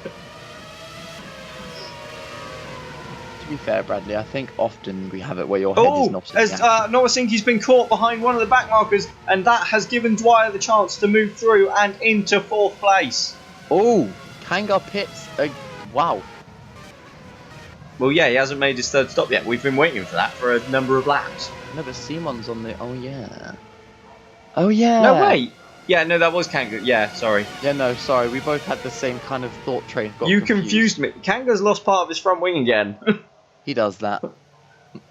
be fair, Bradley, I think often we have it where your head is not. As Nowasinki's been caught behind one of the back markers, and that has given Dwyer the chance to move through and into 4th place. Oh, Kanga pits. Wow. Well, yeah, he hasn't made his 3rd stop yet. We've been waiting for that for a number of laps. No, but Simon's on the. Oh yeah. Oh yeah. No, wait. Yeah, no, that was Kanga. Yeah, sorry. Yeah, no, sorry. We both had the same kind of thought train. You confused me. Kanga's lost part of his front wing again. He does that.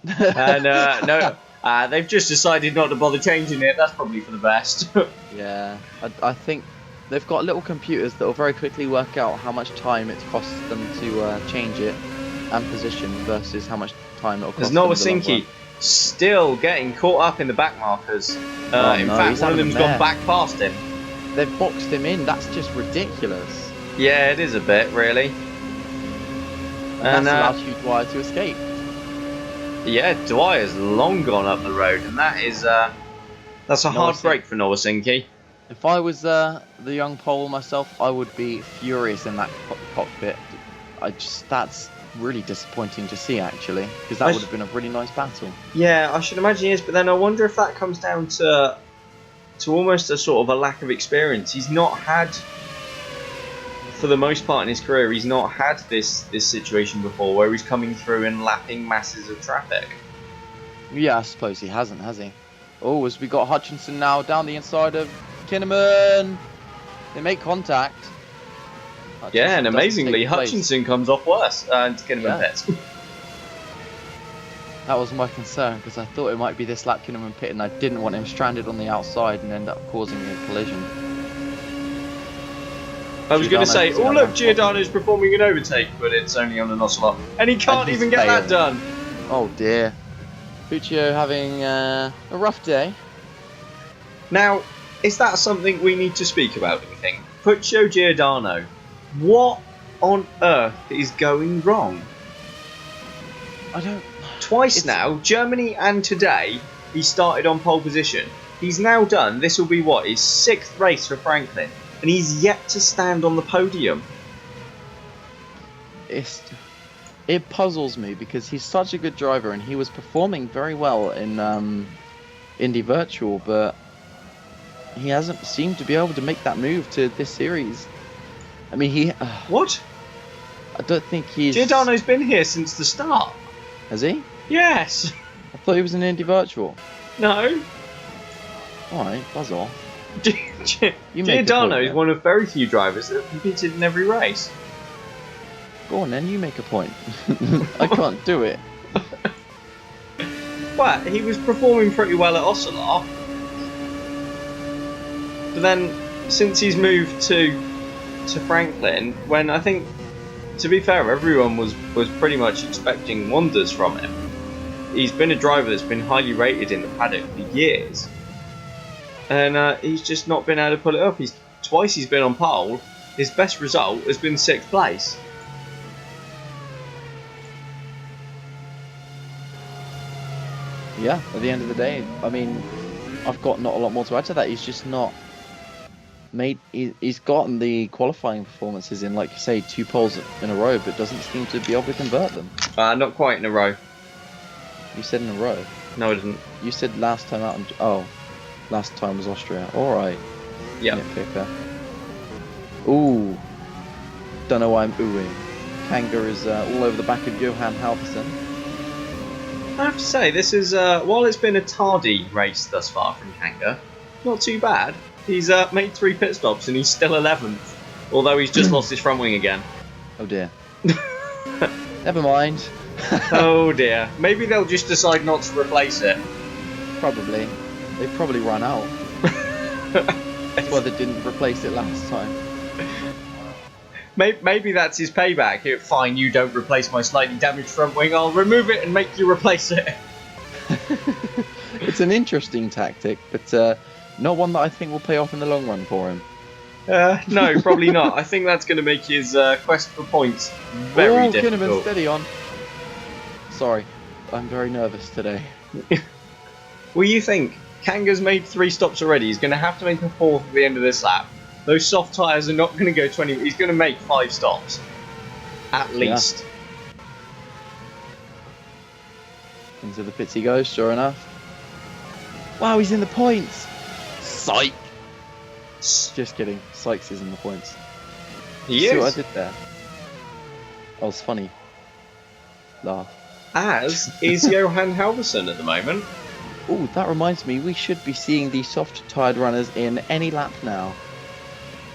And no, they've just decided not to bother changing it. That's probably for the best. Yeah, I think they've got little computers that will very quickly work out how much time it costs them to change it and position versus how much time it will cost. There's Nowasinki still getting caught up in the back markers. In fact, one of them's gone back past him. They've boxed him in. That's just ridiculous. Yeah, it is a bit, really. And that's allowed Hugh Dwyer to escape. Yeah, Dwyer's long gone up the road, and that is That's a hard Nowasinki. break for Nowasinki. If I was the young pole myself, I would be furious in that cockpit. That's really disappointing to see, actually, because that would have been a really nice battle. Yeah, I should imagine he is, but then I wonder if that comes down to almost a sort of a lack of experience. He's not had, for the most part in his career, he's not had this situation before where he's coming through and lapping masses of traffic. Yeah, I suppose he hasn't, has he? Oh, as we got Hutchinson now down the inside of Kinnaman. They make contact. Yeah, and amazingly, Hutchinson comes off worse and Kinnaman pits. That was my concern, because I thought it might be this lap Kinnaman pit, and I didn't want him stranded on the outside and end up causing a collision. I was going to say, oh look, Giordano's performing an overtake, but it's only on an ocelot, and he can't even get that done. Oh dear. Puccio having a rough day. Now, is that something we need to speak about, do you think? Puccio Giordano, what on earth is going wrong? I don't... Twice now, Germany and today, he started on pole position. He's now done, this will be what, his 6th race for Franklin, and he's yet to stand on the podium. It puzzles me, because he's such a good driver, and he was performing very well in Indy Virtual, but he hasn't seemed to be able to make that move to this series. I mean, What? I don't think he's... Giordano's been here since the start. Has he? Yes. I thought he was in Indy Virtual. No. Alright, buzz off. Giordano is one of very few drivers that have competed in every race. Go on then, you make a point. I can't do it. Well, he was performing pretty well at Ocelot. But then, since he's moved to Franklin, when I think, to be fair, everyone was pretty much expecting wonders from him. He's been a driver that's been highly rated in the paddock for years. And he's just not been able to pull it off. Twice he's been on pole. His best result has been 6th place. Yeah, at the end of the day, I mean, I've got not a lot more to add to that. He's just not made... He's gotten the qualifying performances in, like you say, 2 poles in a row, but doesn't seem to be able to convert them. Not quite in a row. You said in a row? No, I didn't. You said last time out... last time was Austria. Alright. Yeah. Nitpicker. Ooh. Don't know why I'm oohing. Kanga is all over the back of Johan Halverson. I have to say, this is, while it's been a tardy race thus far from Kanga, not too bad. He's made 3 pit stops and he's still 11th, although he's just lost his front wing again. Oh dear. Never mind. Oh dear. Maybe they'll just decide not to replace it. Probably. They probably run out. That's why they didn't replace it last time. Maybe that's his payback. Fine, you don't replace my slightly damaged front wing, I'll remove it and make you replace it. It's an interesting tactic, but not one that I think will pay off in the long run for him. No, probably not. I think that's going to make his quest for points very difficult. Kinnaman, steady on. Sorry, I'm very nervous today. Well, you think Kanga's made 3 stops already. He's going to have to make a 4th at the end of this lap. Those soft tyres are not going to go 20. He's going to make 5 stops. At least. Yeah. Into the pits he goes, sure enough. Wow, he's in the points! Psych! Just kidding. Sykes is in the points. He is? See what I did there? That was funny. Laugh. As is Johan Halverson at the moment. Ooh, that reminds me, we should be seeing the soft-tyred runners in any lap now.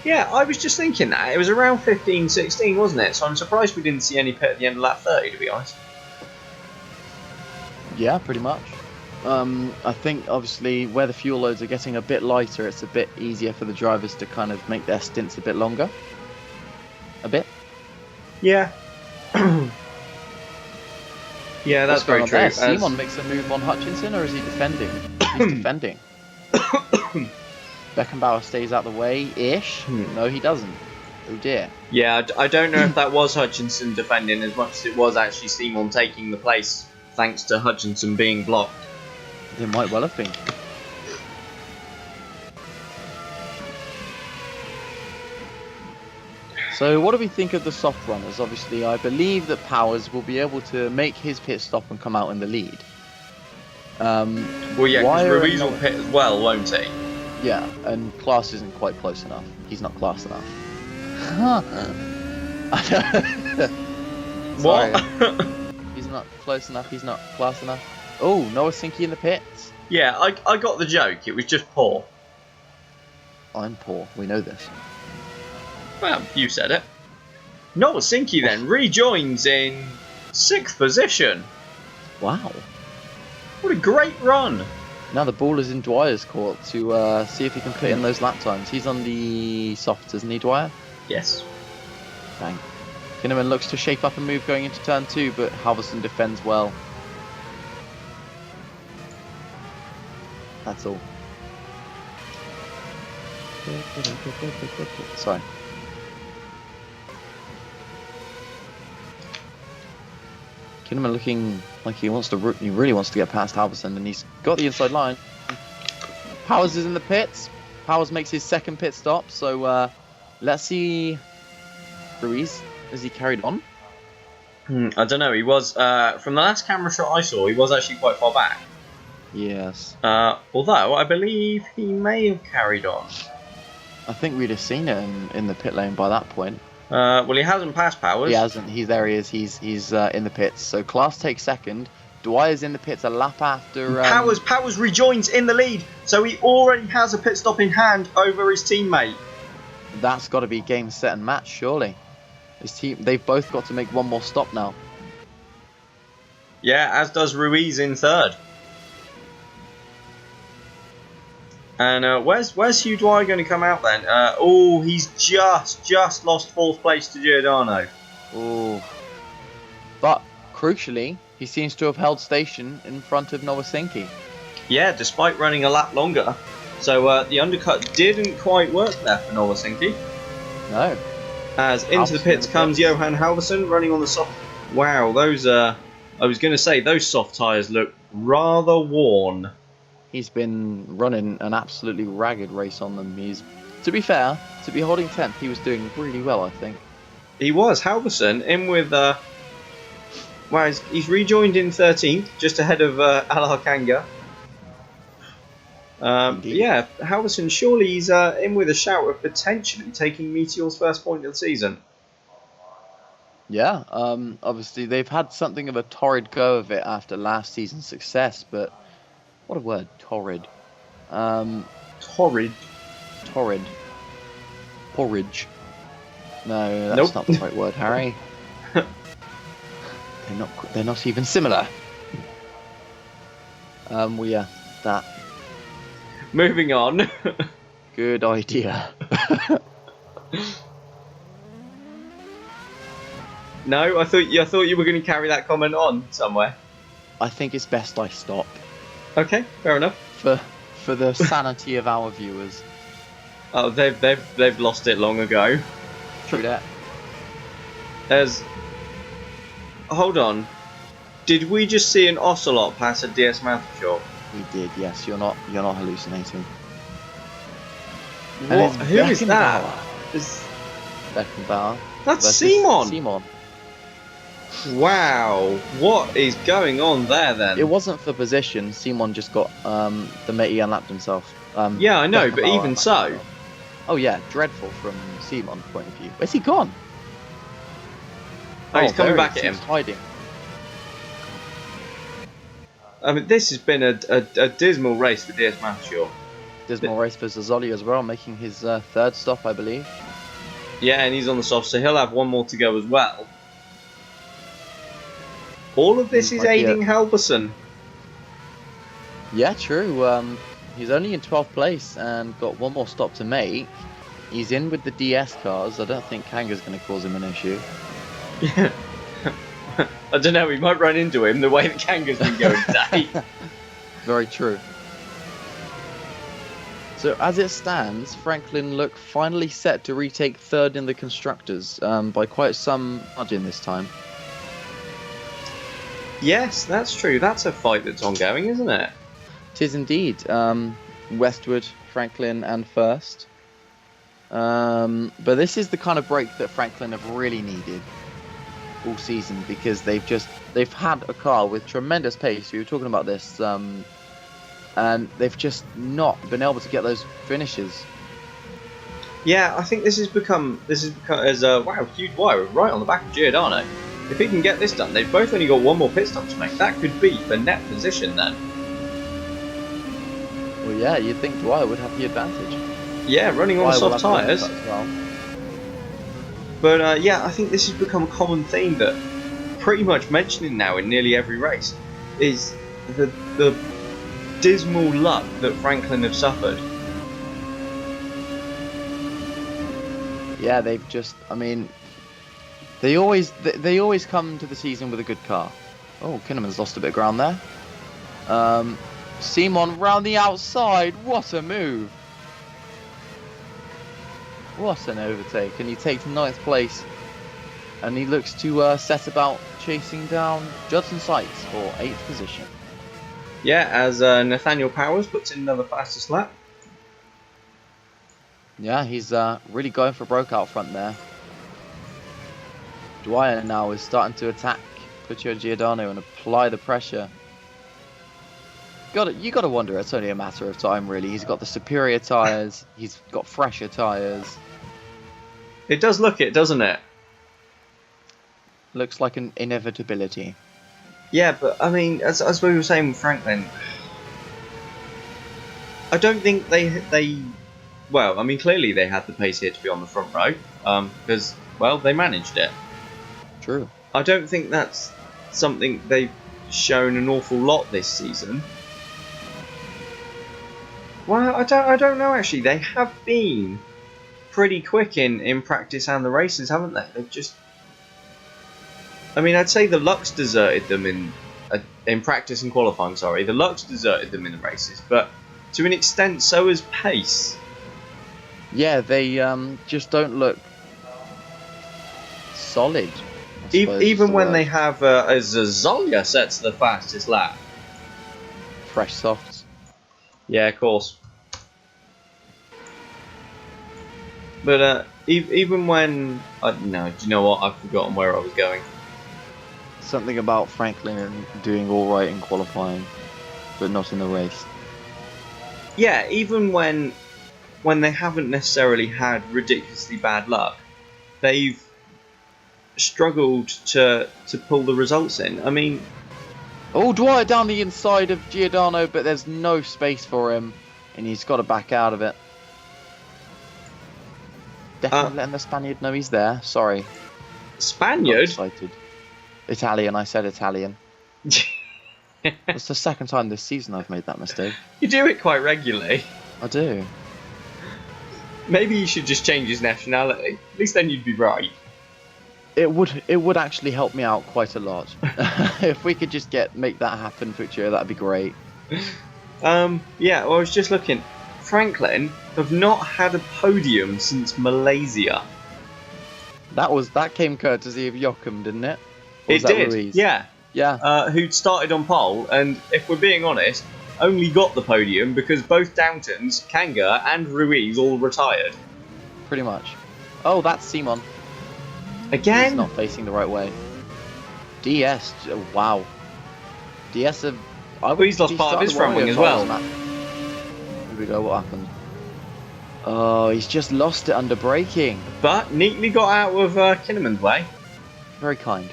Yeah, I was just thinking that. It was around 15, 16, wasn't it? So I'm surprised we didn't see any pit at the end of lap 30, to be honest. Yeah, pretty much. I think, obviously, where the fuel loads are getting a bit lighter, it's a bit easier for the drivers to kind of make their stints a bit longer. A bit. Yeah. Yeah, that's very true. Simon makes a move on Hutchinson, or is he defending? He's defending. Beckenbauer stays out the way-ish. No, he doesn't. Oh dear. Yeah, I don't know if that was Hutchinson defending as much as it was actually Simon taking the place, thanks to Hutchinson being blocked. It might well have been. So what do we think of the soft runners? Obviously, I believe that Powers will be able to make his pit stop and come out in the lead. Well, yeah, because Ruiz will pit as well, won't he? Yeah, and Class isn't quite close enough. He's not class enough. What? He's not close enough. He's not class enough. Oh, Noah Sinky in the pits. Yeah, I got the joke. It was just poor. I'm poor. We know this. Well, you said it. Noah Sinky then rejoins in 6th position. Wow. What a great run. Now the ball is in Dwyer's court to see if he can put in those lap times. He's on the soft, isn't he, Dwyer? Yes. Bang. Kinnaman looks to shape up and move going into turn 2, but Halverson defends well. That's all. Sorry. Kinnaman looking like he really wants to get past Halverson, and he's got the inside line. Powers is in the pits. Powers makes his 2nd pit stop, so let's see. Ruiz, is he carried on? I don't know. He was from the last camera shot I saw. He was actually quite far back. Yes. Although I believe he may have carried on. I think we'd have seen it in the pit lane by that point. Well, he hasn't passed Powers. He hasn't. There he is. He's in the pits. So Class takes 2nd. Dwyer's in the pits a lap after. Powers rejoins in the lead, so he already has a pit stop in hand over his teammate. That's got to be game, set, and match, surely. His team, they've both got to make one more stop now. Yeah, as does Ruiz in 3rd. And where's Hugh Dwyer going to come out then? Oh, he's just lost 4th place to Giordano. Oh, but crucially, he seems to have held station in front of Nowasinki. Yeah, despite running a lap longer. So the undercut didn't quite work there for Nowasinki. No. As into the pits comes Johan Halverson running on the soft. Wow, those I was going to say those soft tyres look rather worn. He's been running an absolutely ragged race on them. To be fair, to be holding 10th, he was doing really well, I think. He was. Halverson in with. Well, he's rejoined in 13th, just ahead of Al Kanga. Yeah, Halverson, surely he's in with a shout of potentially taking Meteor's first point of the season. Yeah, obviously they've had something of a torrid go of it after last season's success, but what a word, torrid. Torrid. Torrid. Porridge. No, that's not the right word, Harry. They're not even similar. Well, yeah, that. Moving on. Good idea. No, I thought you were going to carry that comment on somewhere. I think it's best I stop. Okay, fair enough. For the sanity of our viewers. Oh, they've lost it long ago. True that. Hold on. Did we just see an ocelot pass a DS Mouthshot? We did, yes. You're not hallucinating. What? Who is that? Beckenbauer. That's Simon. Simon. Wow. What is going on there then? It wasn't for position. Simon just got the mate. He unlapped himself. Yeah, I know, but even so. Oh yeah, dreadful from Simon's point of view. Where's he gone? Oh, he's coming back at him. He's hiding. I mean, this has been a dismal race for DS Mouthshot. Dismal race for Zazzoli as well, making his 3rd stop, I believe. Yeah, and he's on the soft, so he'll have one more to go as well. All of this is aiding Halverson. Yeah, true. He's only in 12th place and got one more stop to make. He's in with the DS cars. I don't think Kanga's going to cause him an issue. Yeah. I don't know, we might run into him the way that Kanga's been going today. Very true. So as it stands, Franklin look finally set to retake 3rd in the Constructors by quite some margin this time. Yes, that's true. That's a fight that's ongoing, isn't it? 'Tis indeed. Westwood, Franklin and first. But this is the kind of break that Franklin have really needed all season, because they've had a car with tremendous pace. We were talking about this, and they've just not been able to get those finishes. Yeah, I think this has become as wow, huge wire right on the back of Giordano. If he can get this done, they've both only got one more pit stop to make. That could be for net position then. Well, yeah, you'd think Dwyer would have the advantage. Yeah, running on soft tyres. Well. But yeah, I think this has become a common theme that pretty much mentioning now in nearly every race is the dismal luck that Franklin have suffered. Yeah, they've just, I mean, they always come to the season with a good car. Oh, Kinnaman's lost a bit of ground there. Simon round the outside, what a move. What an overtake, and he takes 9th place, and he looks to set about chasing down Judson Sykes for 8th position. Yeah, as Nathaniel Powers puts in another fastest lap. Yeah, he's really going for broke out front there. Dwyer now is starting to attack Puccio Giordano and apply the pressure. You got to wonder, it's only a matter of time, really. He's got the superior tyres, he's got fresher tyres. It does look it, doesn't it? Looks like an inevitability. Yeah, but I mean, as we were saying with Franklin, I don't think they well, I mean, clearly they had the pace here to be on the front row, because, well, they managed it. True. I don't think that's something they've shown an awful lot this season. Well, I don't know actually. They have been pretty quick in practice and the races, haven't they? They've just, I mean, I'd say the luck's deserted them in practice and qualifying. Sorry, the luck's deserted them in the races, but to an extent, so has pace. Yeah, they just don't look solid. Even when they have as Zolja sets the fastest lap. Fresh softs. Yeah, of course. But even when no, do you know what? I've forgotten where I was going. Something about Franklin doing all right in qualifying, but not in the race. Yeah, even when they haven't necessarily had ridiculously bad luck, they've struggled to pull the results in. I mean, oh, Dwyer down the inside of Giordano, but there's no space for him, and he's got to back out of it. Definitely letting the Spaniard know he's there. Sorry. Spaniard? Excited. Italian, I said Italian. It's the second time this season I've made that mistake. You do it quite regularly. I do. Maybe you should just change his nationality. At least then you'd be right. It would actually help me out quite a lot. If we could just make that happen, Puccio, that'd be great. Yeah, well, I was just looking. Franklin have not had a podium since Malaysia. That came courtesy of Joachim, didn't it? Or It did, Ruiz? yeah. Yeah. Who'd started on pole, and if we're being honest, only got the podium because both Downtons, Kanga and Ruiz all retired. Pretty much. Oh, that's Simon. Again? He's not facing the right way. DS, wow. DS have... He's lost part of his front wing as well. Here we go, what happened? Oh, he's just lost it under braking. But neatly got out of Kinnaman's way. Very kind.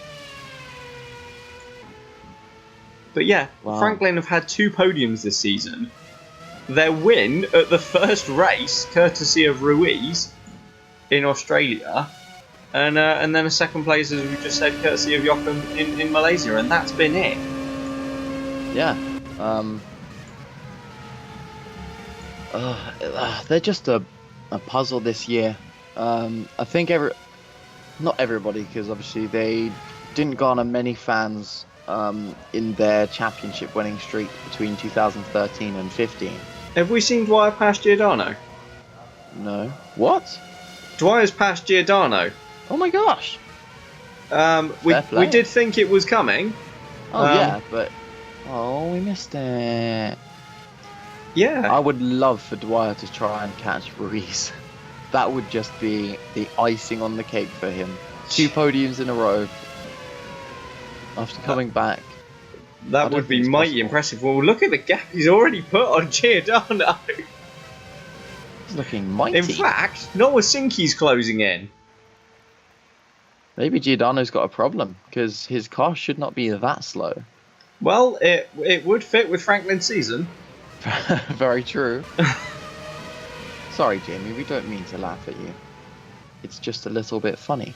But yeah, wow. Franklin have had 2 podiums this season. Their win at the first race, courtesy of Ruiz in Australia, and then a second place, as we just said, courtesy of Joachim in Malaysia, and that's been it. Yeah. They're just a puzzle this year. I think not everybody, because obviously they didn't garner many fans in their championship winning streak between 2013 and 15. Have we seen Dwyer past Giordano? No. What? Dwyer's past Giordano. Oh my gosh. We did think it was coming. Oh yeah, but we missed it. Yeah. I would love for Dwyer to try and catch Ruiz. that would just be the icing on the cake for him. 2 podiums in a row after coming back. That would be mighty impressive. Well, look at the gap he's already put on Giordano. He's looking mighty. In fact, Noah Sinky's closing in. Maybe Giordano's got a problem, because his car should not be that slow. Well, it would fit with Franklin's season. Very true. Sorry, Jamie, we don't mean to laugh at you. It's just a little bit funny.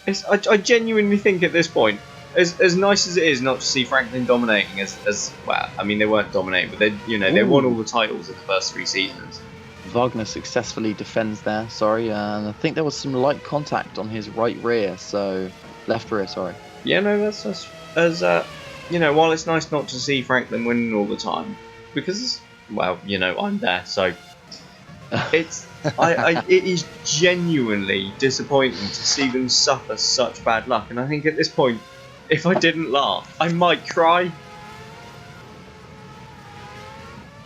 I genuinely think at this point, as nice as it is not to see Franklin dominating, as well, I mean they weren't dominating, but they won all the titles of the first 3 seasons. Wagner successfully defends there, sorry, and I think there was some light contact on his right rear, so left rear, sorry. Yeah, no, that's while it's nice not to see Franklin winning all the time, because I'm there, so it is genuinely disappointing to see them suffer such bad luck, and I think at this point, if I didn't laugh, I might cry.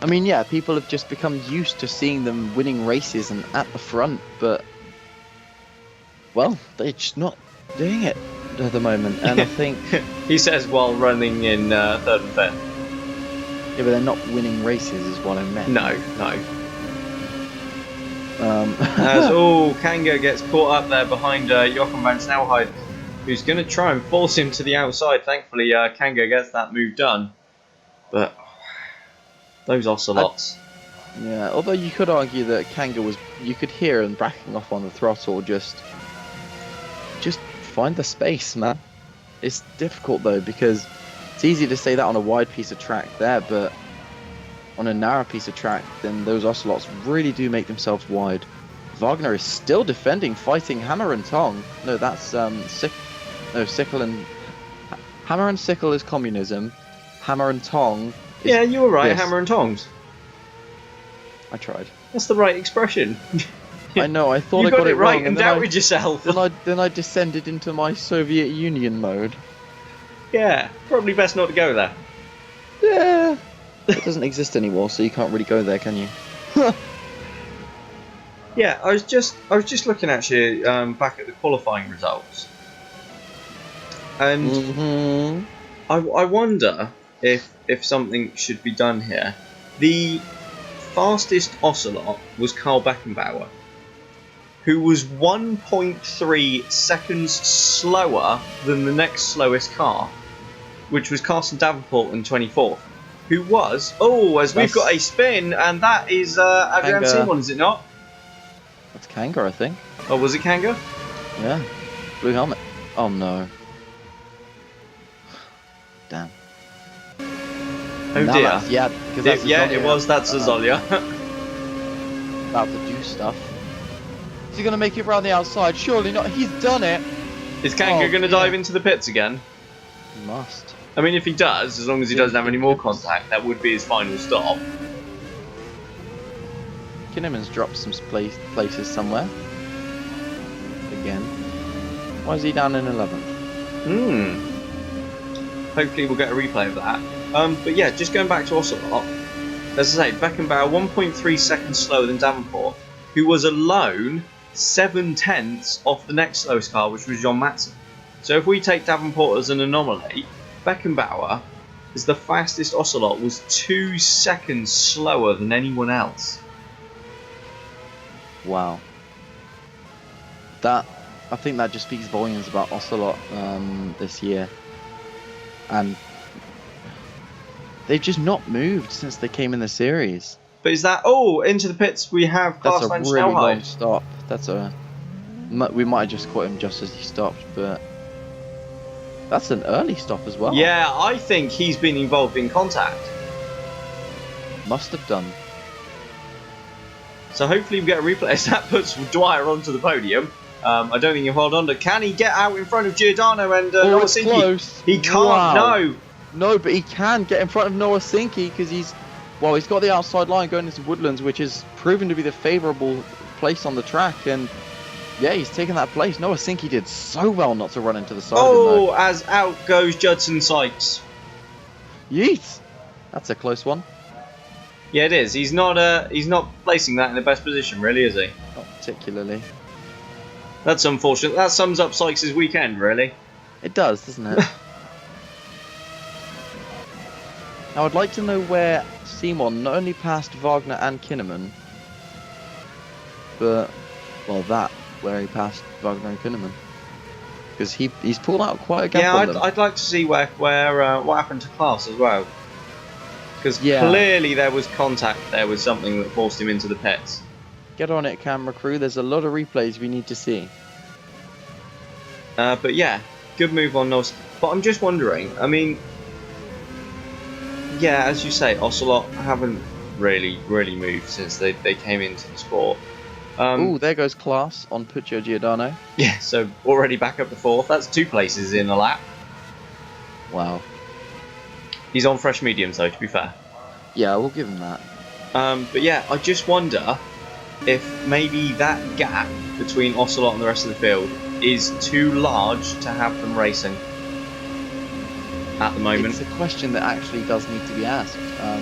I mean, yeah, people have just become used to seeing them winning races and at the front, but, well, they're just not doing it at the moment, and I think... He says while running in 3rd and 5th. Yeah, but they're not winning races is what I meant. No. As Kanga gets caught up there behind Jochen van Snelheid, who's going to try and force him to the outside. Thankfully, Kanga gets that move done. But those ocelots. Yeah, although you could argue that Kanga was, you could hear him backing off on the throttle, just find the space, man. It's difficult though, because it's easy to say that on a wide piece of track there, but on a narrow piece of track, then those ocelots really do make themselves wide. Wagner is still defending, fighting Hammer and Tong. No, that's Sickle and... Hammer and Sickle is communism. Hammer and Tong is... Yeah, you were right, this. Hammer and Tongs. I tried. That's the right expression. I know, I thought you I got it right wrong, and doubted yourself. Then I descended into my Soviet Union mode. Yeah, probably best not to go there. Yeah. It doesn't exist anymore, so you can't really go there, can you? Yeah, I was just looking actually back at the qualifying results, and I wonder if something should be done here. The fastest ocelot was Carl Beckenbauer, who was 1.3 seconds slower than the next slowest car, which was Carson Davenport in 24th. Who was, we've got a spin, and that is Adrian Simon, is it not? That's Kanga, I think. Oh, was it Kanga? Yeah. Blue helmet. Oh no. Damn. Oh dear. Yeah, because that's it was. That's Zolya. About to do stuff. Is he going to make it around the outside? Surely not. He's done it. Is Kanga going to dive into the pits again? He must. I mean, if he does, as long as he doesn't have any more contact, that would be his final stop. Kinnaman's dropped some places somewhere. Again. Why is he down in 11th? Hopefully we'll get a replay of that. But yeah, just going back to Ocelot. As I say, Beckenbauer 1.3 seconds slower than Davenport, who was alone 7/10 off the next slowest car, which was John Matson. So if we take Davenport as an anomaly, Beckenbauer, as the fastest Ocelot, was 2 seconds slower than anyone else. Wow. I think that just speaks volumes about Ocelot this year. And they've just not moved since they came in the series. But is that... into the pits we have That's Klaas a van really long Snelheid. stop. We might have just caught him just as he stopped, but... That's an early stop as well. Yeah, I think he's been involved in contact. Must have done. So hopefully we get a replay as that puts Dwyer onto the podium. I don't think he'll hold on to... Can he get out in front of Giordano and Noah Sinky? Close. He can't, wow. No, but he can get in front of Noah Sinky because he's got the outside line going into Woodlands, which is proven to be the favourable place on the track, and yeah, he's taken that place. Noah Sinky did so well not to run into the side of him, though. As out goes Judson Sykes. Yeet! That's a close one. Yeah, it is. He's not placing that in the best position, really, is he? Oh, particularly. That's unfortunate. That sums up Sykes' weekend, really. It does, doesn't it? Now, I'd like to know where Simon not only passed Wagner and Kinnaman, but, well, where he passed Wagner and Kinnaman. Because he's pulled out quite a gap on them. I'd like to see where what happened to Klaas as well. Because clearly there was contact there with something that forced him into the pits. Get on it, camera crew. There's a lot of replays we need to see. But yeah, good move on Nos. But I'm just wondering, I mean, yeah, as you say, Ocelot haven't really moved since they came into the sport. Ooh, there goes Klaas on Puccio Giordano. Yeah, so already back up to 4th. That's 2 places in a lap. Wow. He's on fresh mediums though, to be fair. Yeah, we'll give him that. But yeah, I just wonder if maybe that gap between Ocelot and the rest of the field is too large to have them racing at the moment. It's a question that actually does need to be asked. I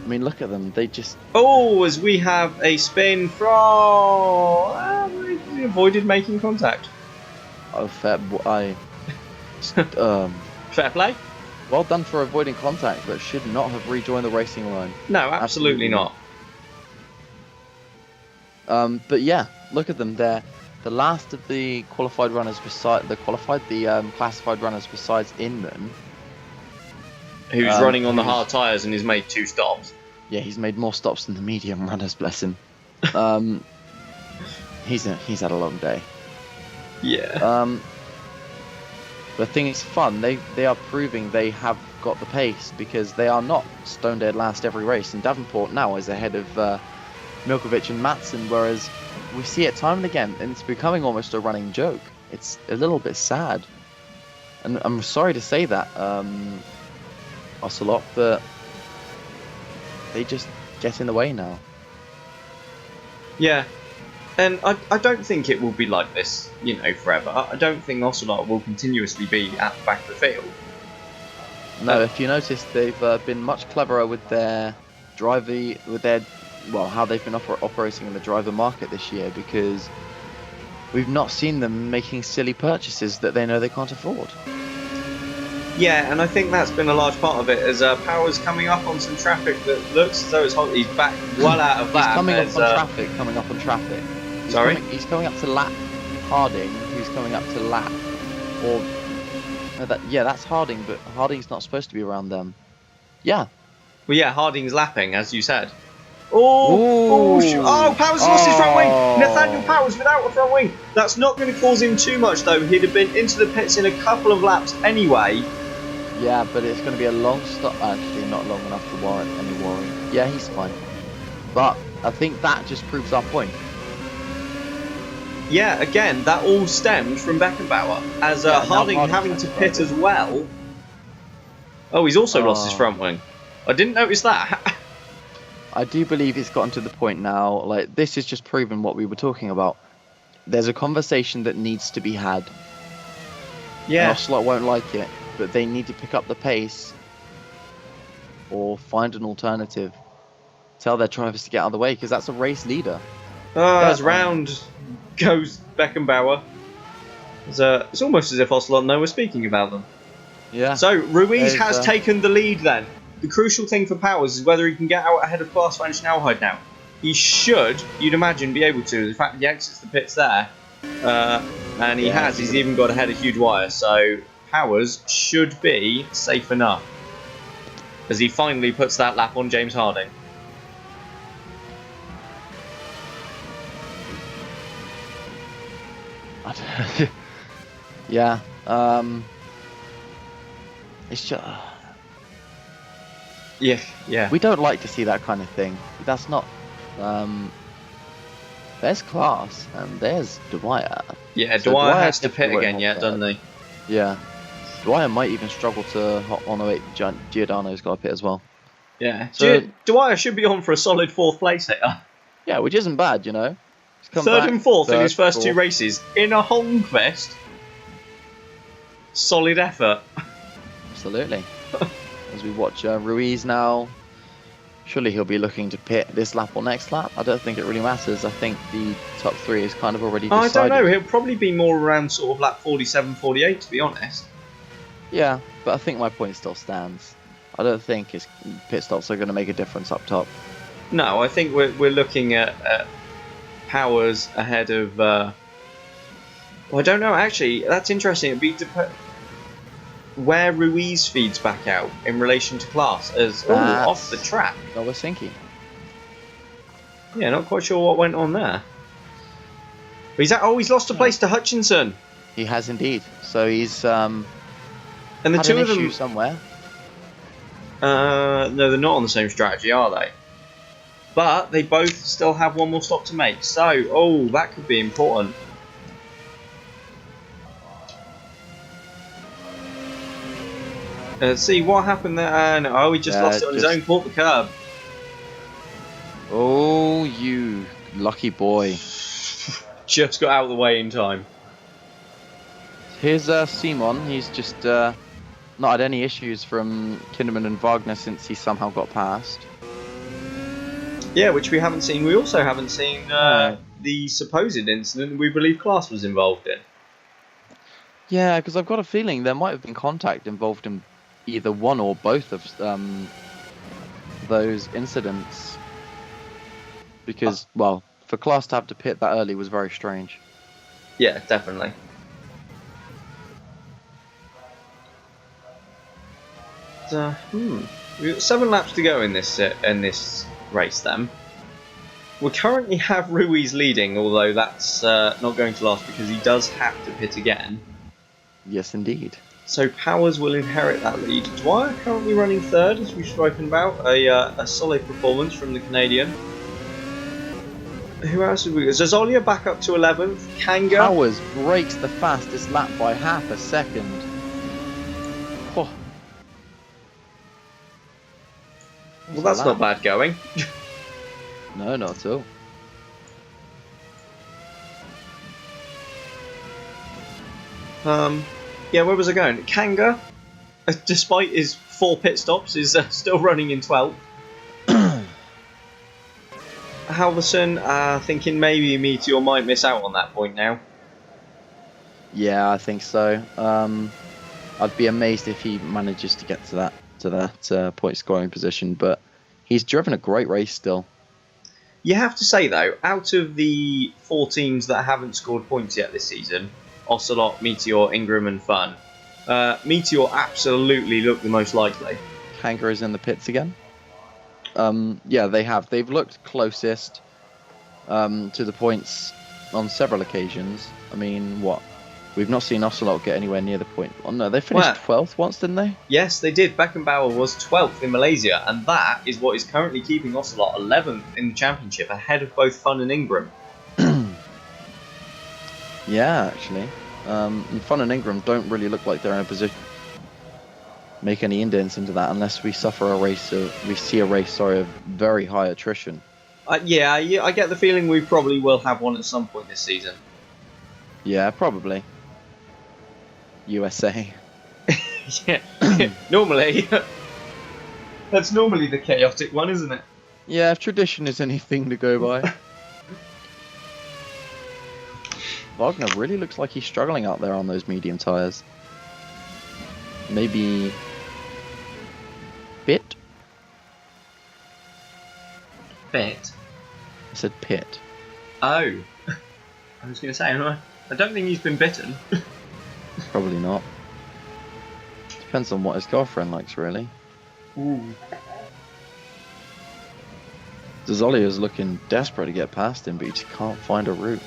mean, look at them. They just... Oh, as we have a spin from... he avoided making contact. Oh, fair play? Well done for avoiding contact, but should not have rejoined the racing line. No, absolutely not. But yeah, look at them there. The last of the qualified runners classified runners besides Inman. Who's running on the hard tyres and has made 2 stops. Yeah, he's made more stops than the medium runners, bless him. He's had a long day. Yeah. The thing is fun. They are proving they have got the pace because they are not stone dead last every race. And Davenport now is ahead of Milkovic and Matson, whereas we see it time and again, and it's becoming almost a running joke. It's a little bit sad, and I'm sorry to say that, Ocelot, but they just get in the way now. Yeah, and I don't think it will be like this, forever. I don't think Ocelot will continuously be at the back of the field. No, if you notice, they've been much cleverer with their how they've been operating in the driver market this year, because we've not seen them making silly purchases that they know they can't afford. Yeah, and I think that's been a large part of it, as Power's coming up on some traffic that looks as though it's hot. He's back well out of that. Coming up on traffic. He's coming up to lap Harding, who's coming up to lap, that's Harding, but Harding's not supposed to be around them. Yeah. Well, yeah, Harding's lapping, as you said. Powers lost his front wing. Nathaniel Powers without a front wing. That's not going to cause him too much, though. He'd have been into the pits in a couple of laps anyway. Yeah, but it's going to be a long stop. Actually, not long enough to warrant any worry. Yeah, he's fine. But I think that just proves our point. Yeah, again, that all stemmed from Beckenbauer, as Harding having to pit as well. Oh, he's also lost his front wing. I didn't notice that. I do believe it's gotten to the point now, like, this has just proven what we were talking about. There's a conversation that needs to be had. Yeah. And Ocelot won't like it, but they need to pick up the pace or find an alternative. Tell their drivers to get out of the way, because that's a race leader. As round goes Beckenbauer. It's almost as if Ocelot know we're speaking about them. Yeah. So Ruiz has taken the lead then. The crucial thing for Powers is whether he can get out ahead of Klaas van Snelheid now. He should, you'd imagine, be able to. The fact that he exits the pits there, and he's even got ahead of Huge Wire, so Powers should be safe enough as he finally puts that lap on James Harding. Yeah, it's just... Yeah. We don't like to see that kind of thing. That's not... there's Klaas, and there's Dwyer. Yeah, so Dwyer has to pit again yet, doesn't he? Yeah. Dwyer might even struggle to... Oh no, wait, Giordano's got a pit as well. Yeah. So, Dwyer should be on for a solid 4th place here. Yeah, which isn't bad, you know. Third and fourth in his first 2 races in a Holmquist. Solid effort. Absolutely. As we watch Ruiz now Surely he'll be looking to pit this lap or next lap. I don't think it really matters. I think the top 3 is kind of already decided. I don't know. He'll probably be more around sort of lap 47, 48, to be honest. Yeah, but I think my point still stands. I don't think his pit stops are going to make a difference up top. No, I think we're looking at Powers ahead of. Well, I don't know. Actually, that's interesting. It'd be where Ruiz feeds back out in relation to class as off the track. I was thinking. Yeah, not quite sure what went on there. But he's lost a place to Hutchinson. He has indeed. So he's and the had two an of them issue somewhere. No, they're not on the same strategy, are they? But they both still have one more stop to make. So, that could be important. Let's see what happened there. No, he just lost it on his own, caught the curb. Oh, you lucky boy. Just got out of the way in time. Here's Simon. He's just not had any issues from Kinderman and Wagner since he somehow got past. Yeah, which we haven't seen. We also haven't seen the supposed incident we believe Klaas was involved in. Yeah, because I've got a feeling there might have been contact involved in either one or both of those incidents. Because, well, for Klaas to have to pit that early was very strange. Yeah, definitely. We've got 7 laps to go in this race then. We currently have Ruiz leading, although that's not going to last because he does have to pit again. Yes, indeed. So Powers will inherit that lead. Dwyer currently running 3rd, as we've spoken about. A solid performance from the Canadian. Who else have we got? Zazolia back up to 11th. Kanga. Powers breaks the fastest lap by half a second. Oh. Well, that's not bad going. No, not at all. Yeah, where was I going? Kanga, despite his 4 pit stops, is still running in 12th. Halverson, thinking maybe Meteor might miss out on that point now. Yeah, I think so. I'd be amazed if he manages to get to that point scoring position, but he's driven a great race still. You have to say though, out of the 4 teams that haven't scored points yet this season, Ocelot, Meteor, Ingram and Fun, Meteor absolutely look the most likely. Kanga is in the pits again. Yeah, they have. They've looked closest to the points on several occasions. I mean, what? We've not seen Ocelot get anywhere near the point. Oh no, they finished 12th once, didn't they? Yes, they did. Beckenbauer was 12th in Malaysia, and that is what is currently keeping Ocelot 11th in the championship, ahead of both Fun and Ingram. Yeah, actually. And Fun and Ingram don't really look like they're in a position to make any indents into that unless we suffer a race of very high attrition. Yeah, I get the feeling we probably will have one at some point this season. Yeah, probably. USA. Yeah, normally. That's normally the chaotic one, isn't it? Yeah, if tradition is anything to go by. Wagner really looks like he's struggling out there on those medium tyres. Maybe... Bit? Bit? I said pit. Oh. I was going to say, I don't think he's been bitten. Probably not. Depends on what his girlfriend likes, really. Ooh. Zazolia is looking desperate to get past him, but he just can't find a route.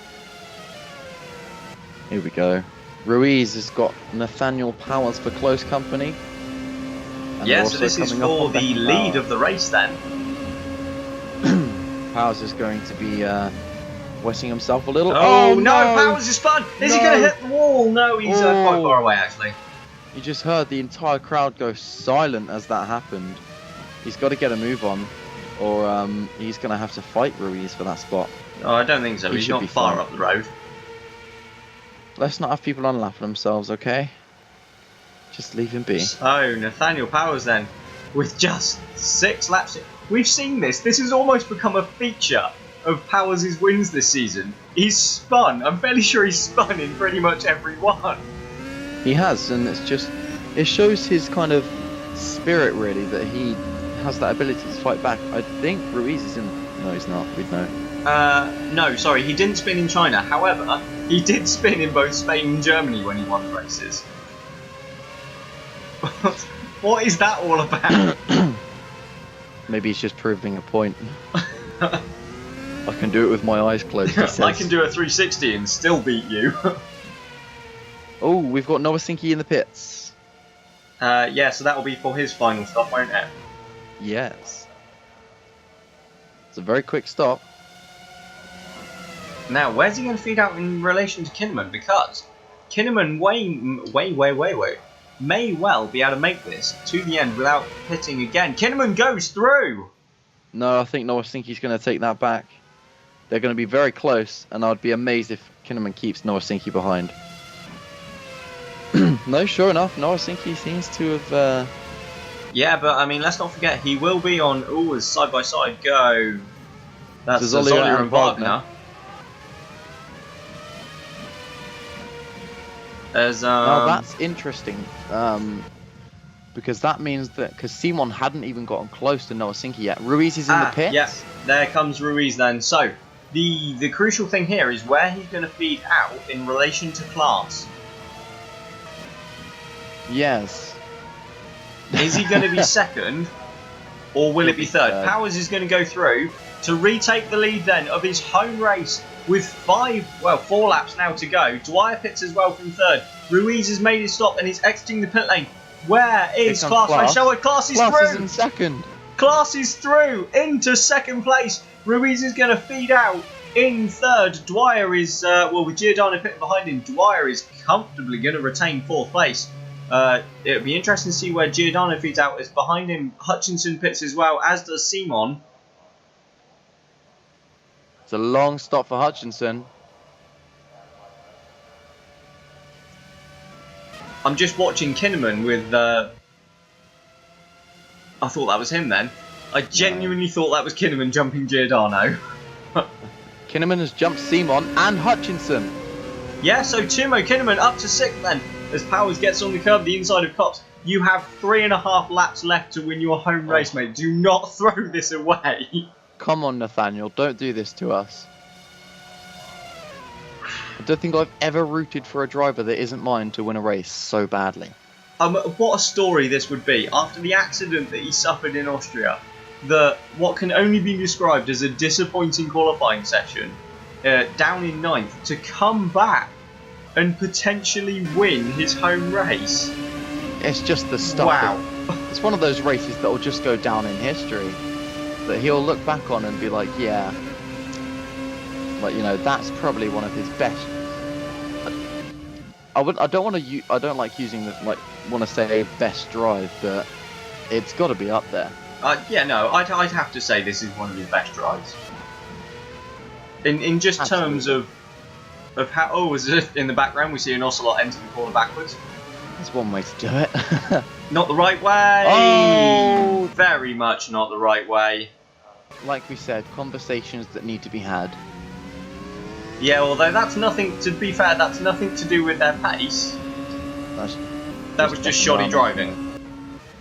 Here we go. Ruiz has got Nathaniel Powers for close company. And yeah, so this is for the lead of the race then. Powers is going to be wetting himself a little. Oh no, Powers is spun! Is he going to hit the wall? No, he's quite far away actually. You just heard the entire crowd go silent as that happened. He's got to get a move on, or he's going to have to fight Ruiz for that spot. Oh, I don't think so. He's not far up the road. Let's not have people unlapping themselves, okay? Just leave him be. So, Nathaniel Powers then, with just 6 laps. We've seen this. This has almost become a feature of Powers' wins this season. He's spun. I'm fairly sure he's spun in pretty much every one. He has, and it shows his kind of spirit, really, that he has that ability to fight back. I think Ruiz is in. No, he's not. We'd know. No, sorry, he didn't spin in China. However, he did spin in both Spain and Germany when he won the races. What is that all about? Maybe he's just proving a point. I can do it with my eyes closed. I can do a 360 and still beat you. Oh, we've got Nowasinki in the pits. Yeah, so that will be for his final stop, won't it? Yes. It's a very quick stop. Now, where's he going to feed out in relation to Kinnaman? Because Kinnaman may well be able to make this to the end without pitting again. Kinnaman goes through! No, I think Nowasinki's going to take that back. They're going to be very close, and I'd be amazed if Kinnaman keeps Nowasinki behind. No, sure enough, Nowasinki seems to have... Yeah, but I mean, let's not forget, he will be on... Ooh, as side by side go... That's Zolia and Wagner. As, Oh, that's interesting. Because that means that... Because Simon hadn't even gotten close to Nowasinki yet. Ruiz is in the pits. Yeah, there comes Ruiz then. So, the crucial thing here is where he's going to feed out in relation to class. Yes. Is he going to be second, or will it be third? Powers is going to go through to retake the lead then of his home race with 4 laps now to go. Dwyer pits as well from third. Ruiz has made his stop and is exiting the pit lane. Where is Klaas? Klaas is through. Klaas is in second. Klaas is through into second place. Ruiz is going to feed out in third. Dwyer is, with Giordano pitting behind him, Dwyer is comfortably going to retain fourth place. It would be interesting to see where Giordano feeds out. Is behind him. Hutchinson pits as well, as does Simon. It's a long stop for Hutchinson. I'm just watching Kinnaman with... I thought that was him then. I genuinely thought that was Kinnaman jumping Giordano. Kinnaman has jumped Simon and Hutchinson. Yeah, so Timo Kinnaman up to 6th then. As Powers gets on the curb, the inside of Cops. You have 3.5 laps left to win your home race, mate. Do not throw this away. Come on, Nathaniel, don't do this to us. I don't think I've ever rooted for a driver that isn't mine to win a race so badly. What a story this would be. After the accident that he suffered in Austria, what can only be described as a disappointing qualifying session, down in 9th, to come back and potentially win his home race. It's just the stuff. Wow. It's one of those races that will just go down in history. That he'll look back on and be like, yeah, like, you know, that's probably one of his best. I don't like using the want to say best drive, but it's got to be up there. Yeah, no, I'd have to say this is one of his best drives. In just Absolutely. terms of how... Oh, is it in the background we see an Ocelot enter the corner backwards? That's one way to do it. Not the right way! Oh! Very much not the right way. Like we said, conversations that need to be had. Yeah, although that's nothing, to be fair, that's nothing to do with their pace. That was just shoddy driving.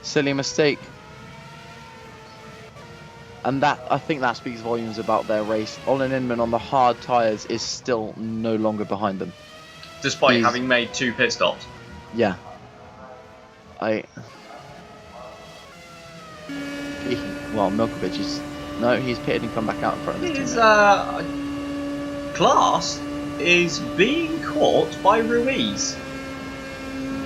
Silly mistake. And I think that speaks volumes about their race. Olin Inman on the hard tyres is still no longer behind them. Despite having made 2 pit stops. Yeah. Milkovic is... No, he's pitted and come back out in front of his teammate. Klaas is being caught by Ruiz.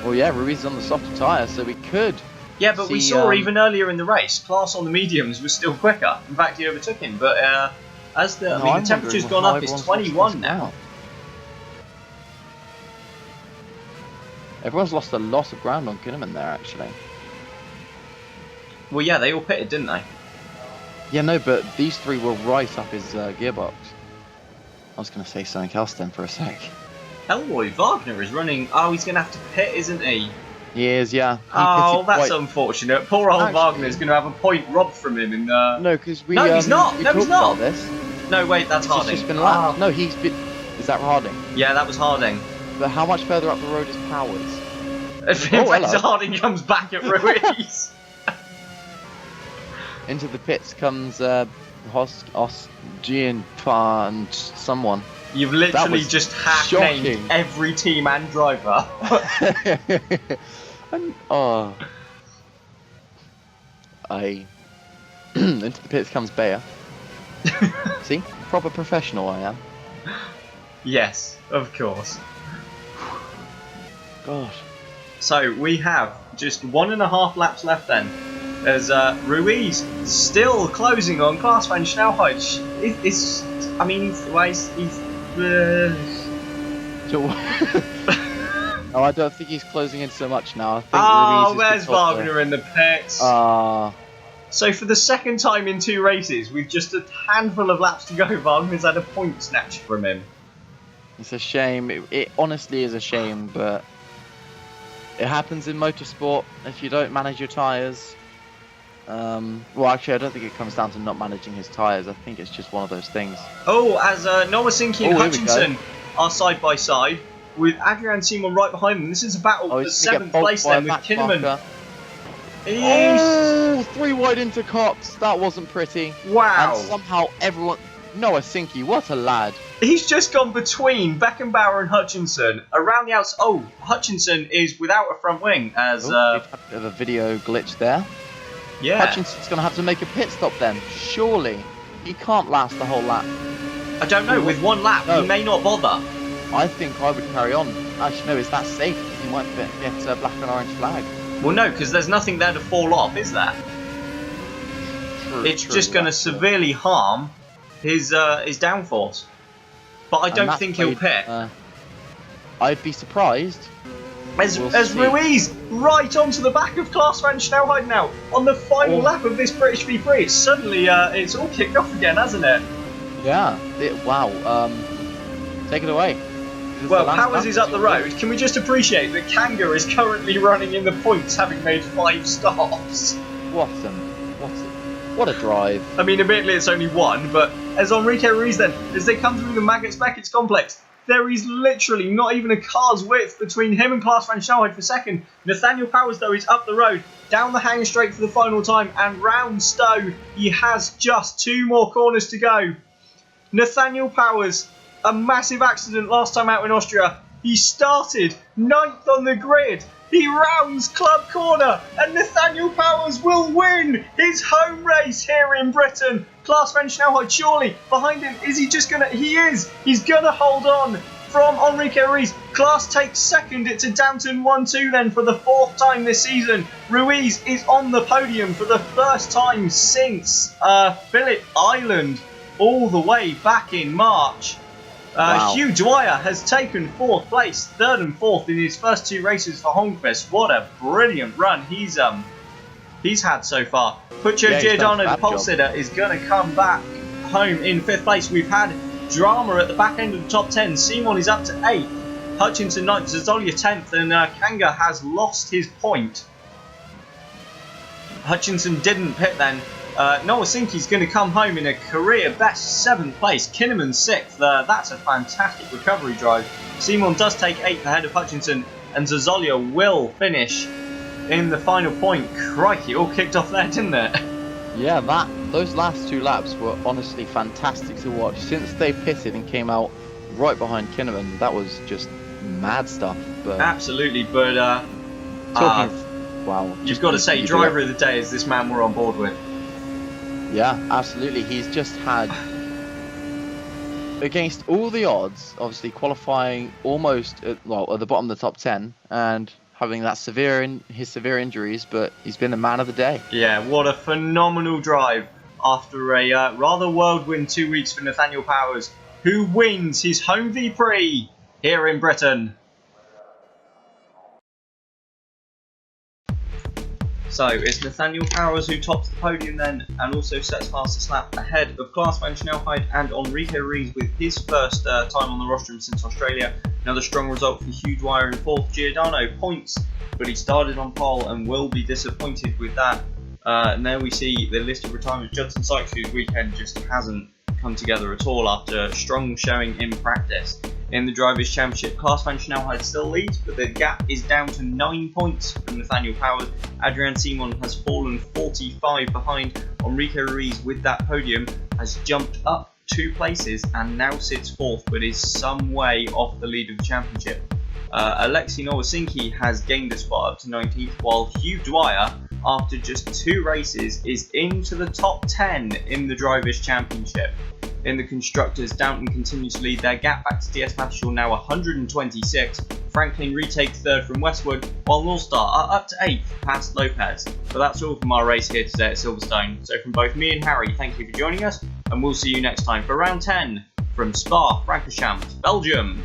Well, yeah, Ruiz is on the softer tyre, so we could... Yeah, but we saw even earlier in the race, Klaas on the mediums was still quicker. In fact, he overtook him. But as the temperature's gone up, it's 21 now. Everyone's lost a lot of ground on Kinnaman there, actually. Well, yeah, they all pitted, didn't they? Yeah, no, but these 3 were right up his gearbox. I was going to say something else then for a sec. Elroy Wagner is running. Oh, he's going to have to pit, isn't he? He is, yeah. Oh, that's unfortunate. Poor old Wagner's going to have a point robbed from him. In the... No, because we. No, he's not. We No, he's not. About this. No, wait, that's Harding. He's just been lapped. No, he's been. Is that Harding? Yeah, that was Harding. But how much further up the road is Powers? Harding comes back at Ruiz. Into the pits comes Osgian and someone. You've literally just half-named every team and driver. Into the pits comes Bayer. See? Proper professional I am. Yes, of course. Gosh. So we have just 1.5 laps left then. As Ruiz still closing on Klaas van Snelheid. No, I don't think he's closing in so much now. I think where's Wagner in the pits? So for the second time in 2 races, with just a handful of laps to go, Wagner's had a point snatched from him. It's a shame. It honestly is a shame, but it happens in motorsport if you don't manage your tyres. Well, actually, I don't think it comes down to not managing his tyres. I think it's just one of those things. Oh, as Nowasinki and Hutchinson are side by side, with Adrian Simon right behind them. This is a battle for 7th place then, with Kinnaman. Oh, 3 wide into Cox. That wasn't pretty. Wow. And somehow everyone... Nowasinki, what a lad. He's just gone between Beckenbauer and Hutchinson. Around the outside... Oh, Hutchinson is without a front wing, as... We've had a bit of a video glitch there. Yeah. Hutchinson's going to have to make a pit stop then. Surely. He can't last the whole lap. I don't know. With 1 lap, he may not bother. I think I would carry on. Actually, no, is that safe? He might get a black and orange flag. Well, no, because there's nothing there to fall off, is there? It's just going to severely harm his downforce. But I don't think he'll pit. I'd be surprised. As Ruiz right onto the back of Klaas van Snelheid now on the final lap of this British V-Prix. It's suddenly it's all kicked off again, hasn't it? Yeah. Wow. Take it away. Well, Powers is up the road. Can we just appreciate that Kanga is currently running in the points, having made 5 stops? What a drive. I mean, admittedly it's only 1, but as Enrique Ruiz then, as they come through the Maggots-Beckett's complex, there is literally not even a car's width between him and Klaas van Snelheid for second. Nathaniel Powers, though, is up the road, down the hanging straight for the final time, and round Stowe, he has just 2 more corners to go. Nathaniel Powers, a massive accident last time out in Austria. He started 9th on the grid. He rounds Club Corner, and Nathaniel Powers will win his home race here in Britain. Klaas van Snelheid surely behind him. Is he just gonna? He is. He's gonna hold on from Enrique Ruiz. Klaas takes second. It's a Downton 1-2 then for the 4th time this season. Ruiz is on the podium for the first time since Phillip Island, all the way back in March. Wow. Hugh Dwyer has taken 4th place, 3rd and 4th in his first 2 races for Holmqvist. What a brilliant run he's had so far. Puccio Giordano, the pole sitter, is going to come back home in 5th place. We've had drama at the back end of the top 10. Simon is up to 8th, Hutchinson 9th, Zazolia 10th, and Kanga has lost his point. Hutchinson didn't pit then. Nowasinki's going to come home in a career best 7th place. Kinnaman 6th. That's a fantastic recovery drive. Simon does take 8th ahead of Hutchinson, and Zazolia will finish in the final point. Crikey, it all kicked off there, didn't it? Yeah, those last 2 laps were honestly fantastic to watch. Since they pitted and came out right behind Kinnaman, that was just mad stuff. But absolutely, but wow, you've got to say, driver of the day is this man we're on board with. Yeah, absolutely. He's just had, against all the odds, obviously qualifying almost at the bottom of the top 10 and having that his severe injuries, but he's been the man of the day. Yeah, what a phenomenal drive after a rather whirlwind 2 weeks for Nathaniel Powers, who wins his home V-Prix here in Britain. So it's Nathaniel Powers who tops the podium then, and also sets fastest lap ahead of Klaas van Snelheid and Enrique Ruiz with his first time on the rostrum since Australia. Another strong result for Hugh Dwyer in 4th. Giordano points, but he started on pole and will be disappointed with that. And there we see the list of retirements. Judson Sykes, whose weekend just hasn't come together at all after strong showing in practice. In the Drivers' Championship, Klaas van Snelheid still leads, but the gap is down to 9 points from Nathaniel Powers. Adrian Simon has fallen 45 behind. Enrique Ruiz, with that podium, has jumped up 2 places and now sits 4th, but is some way off the lead of the championship. Alexei Nowosinski has gained a spot up to 19th, while Hugh Dwyer, after just 2 races, is into the top 10 in the Drivers' Championship. In the Constructors, Downton continues to lead. Their gap back to DS Mastral now 126. Franklin retakes 3rd from Westwood, while North Star are up to 8th past Lopez. But that's all from our race here today at Silverstone. So from both me and Harry, thank you for joining us, and we'll see you next time for round 10 from Spa-Francorchamps, Belgium.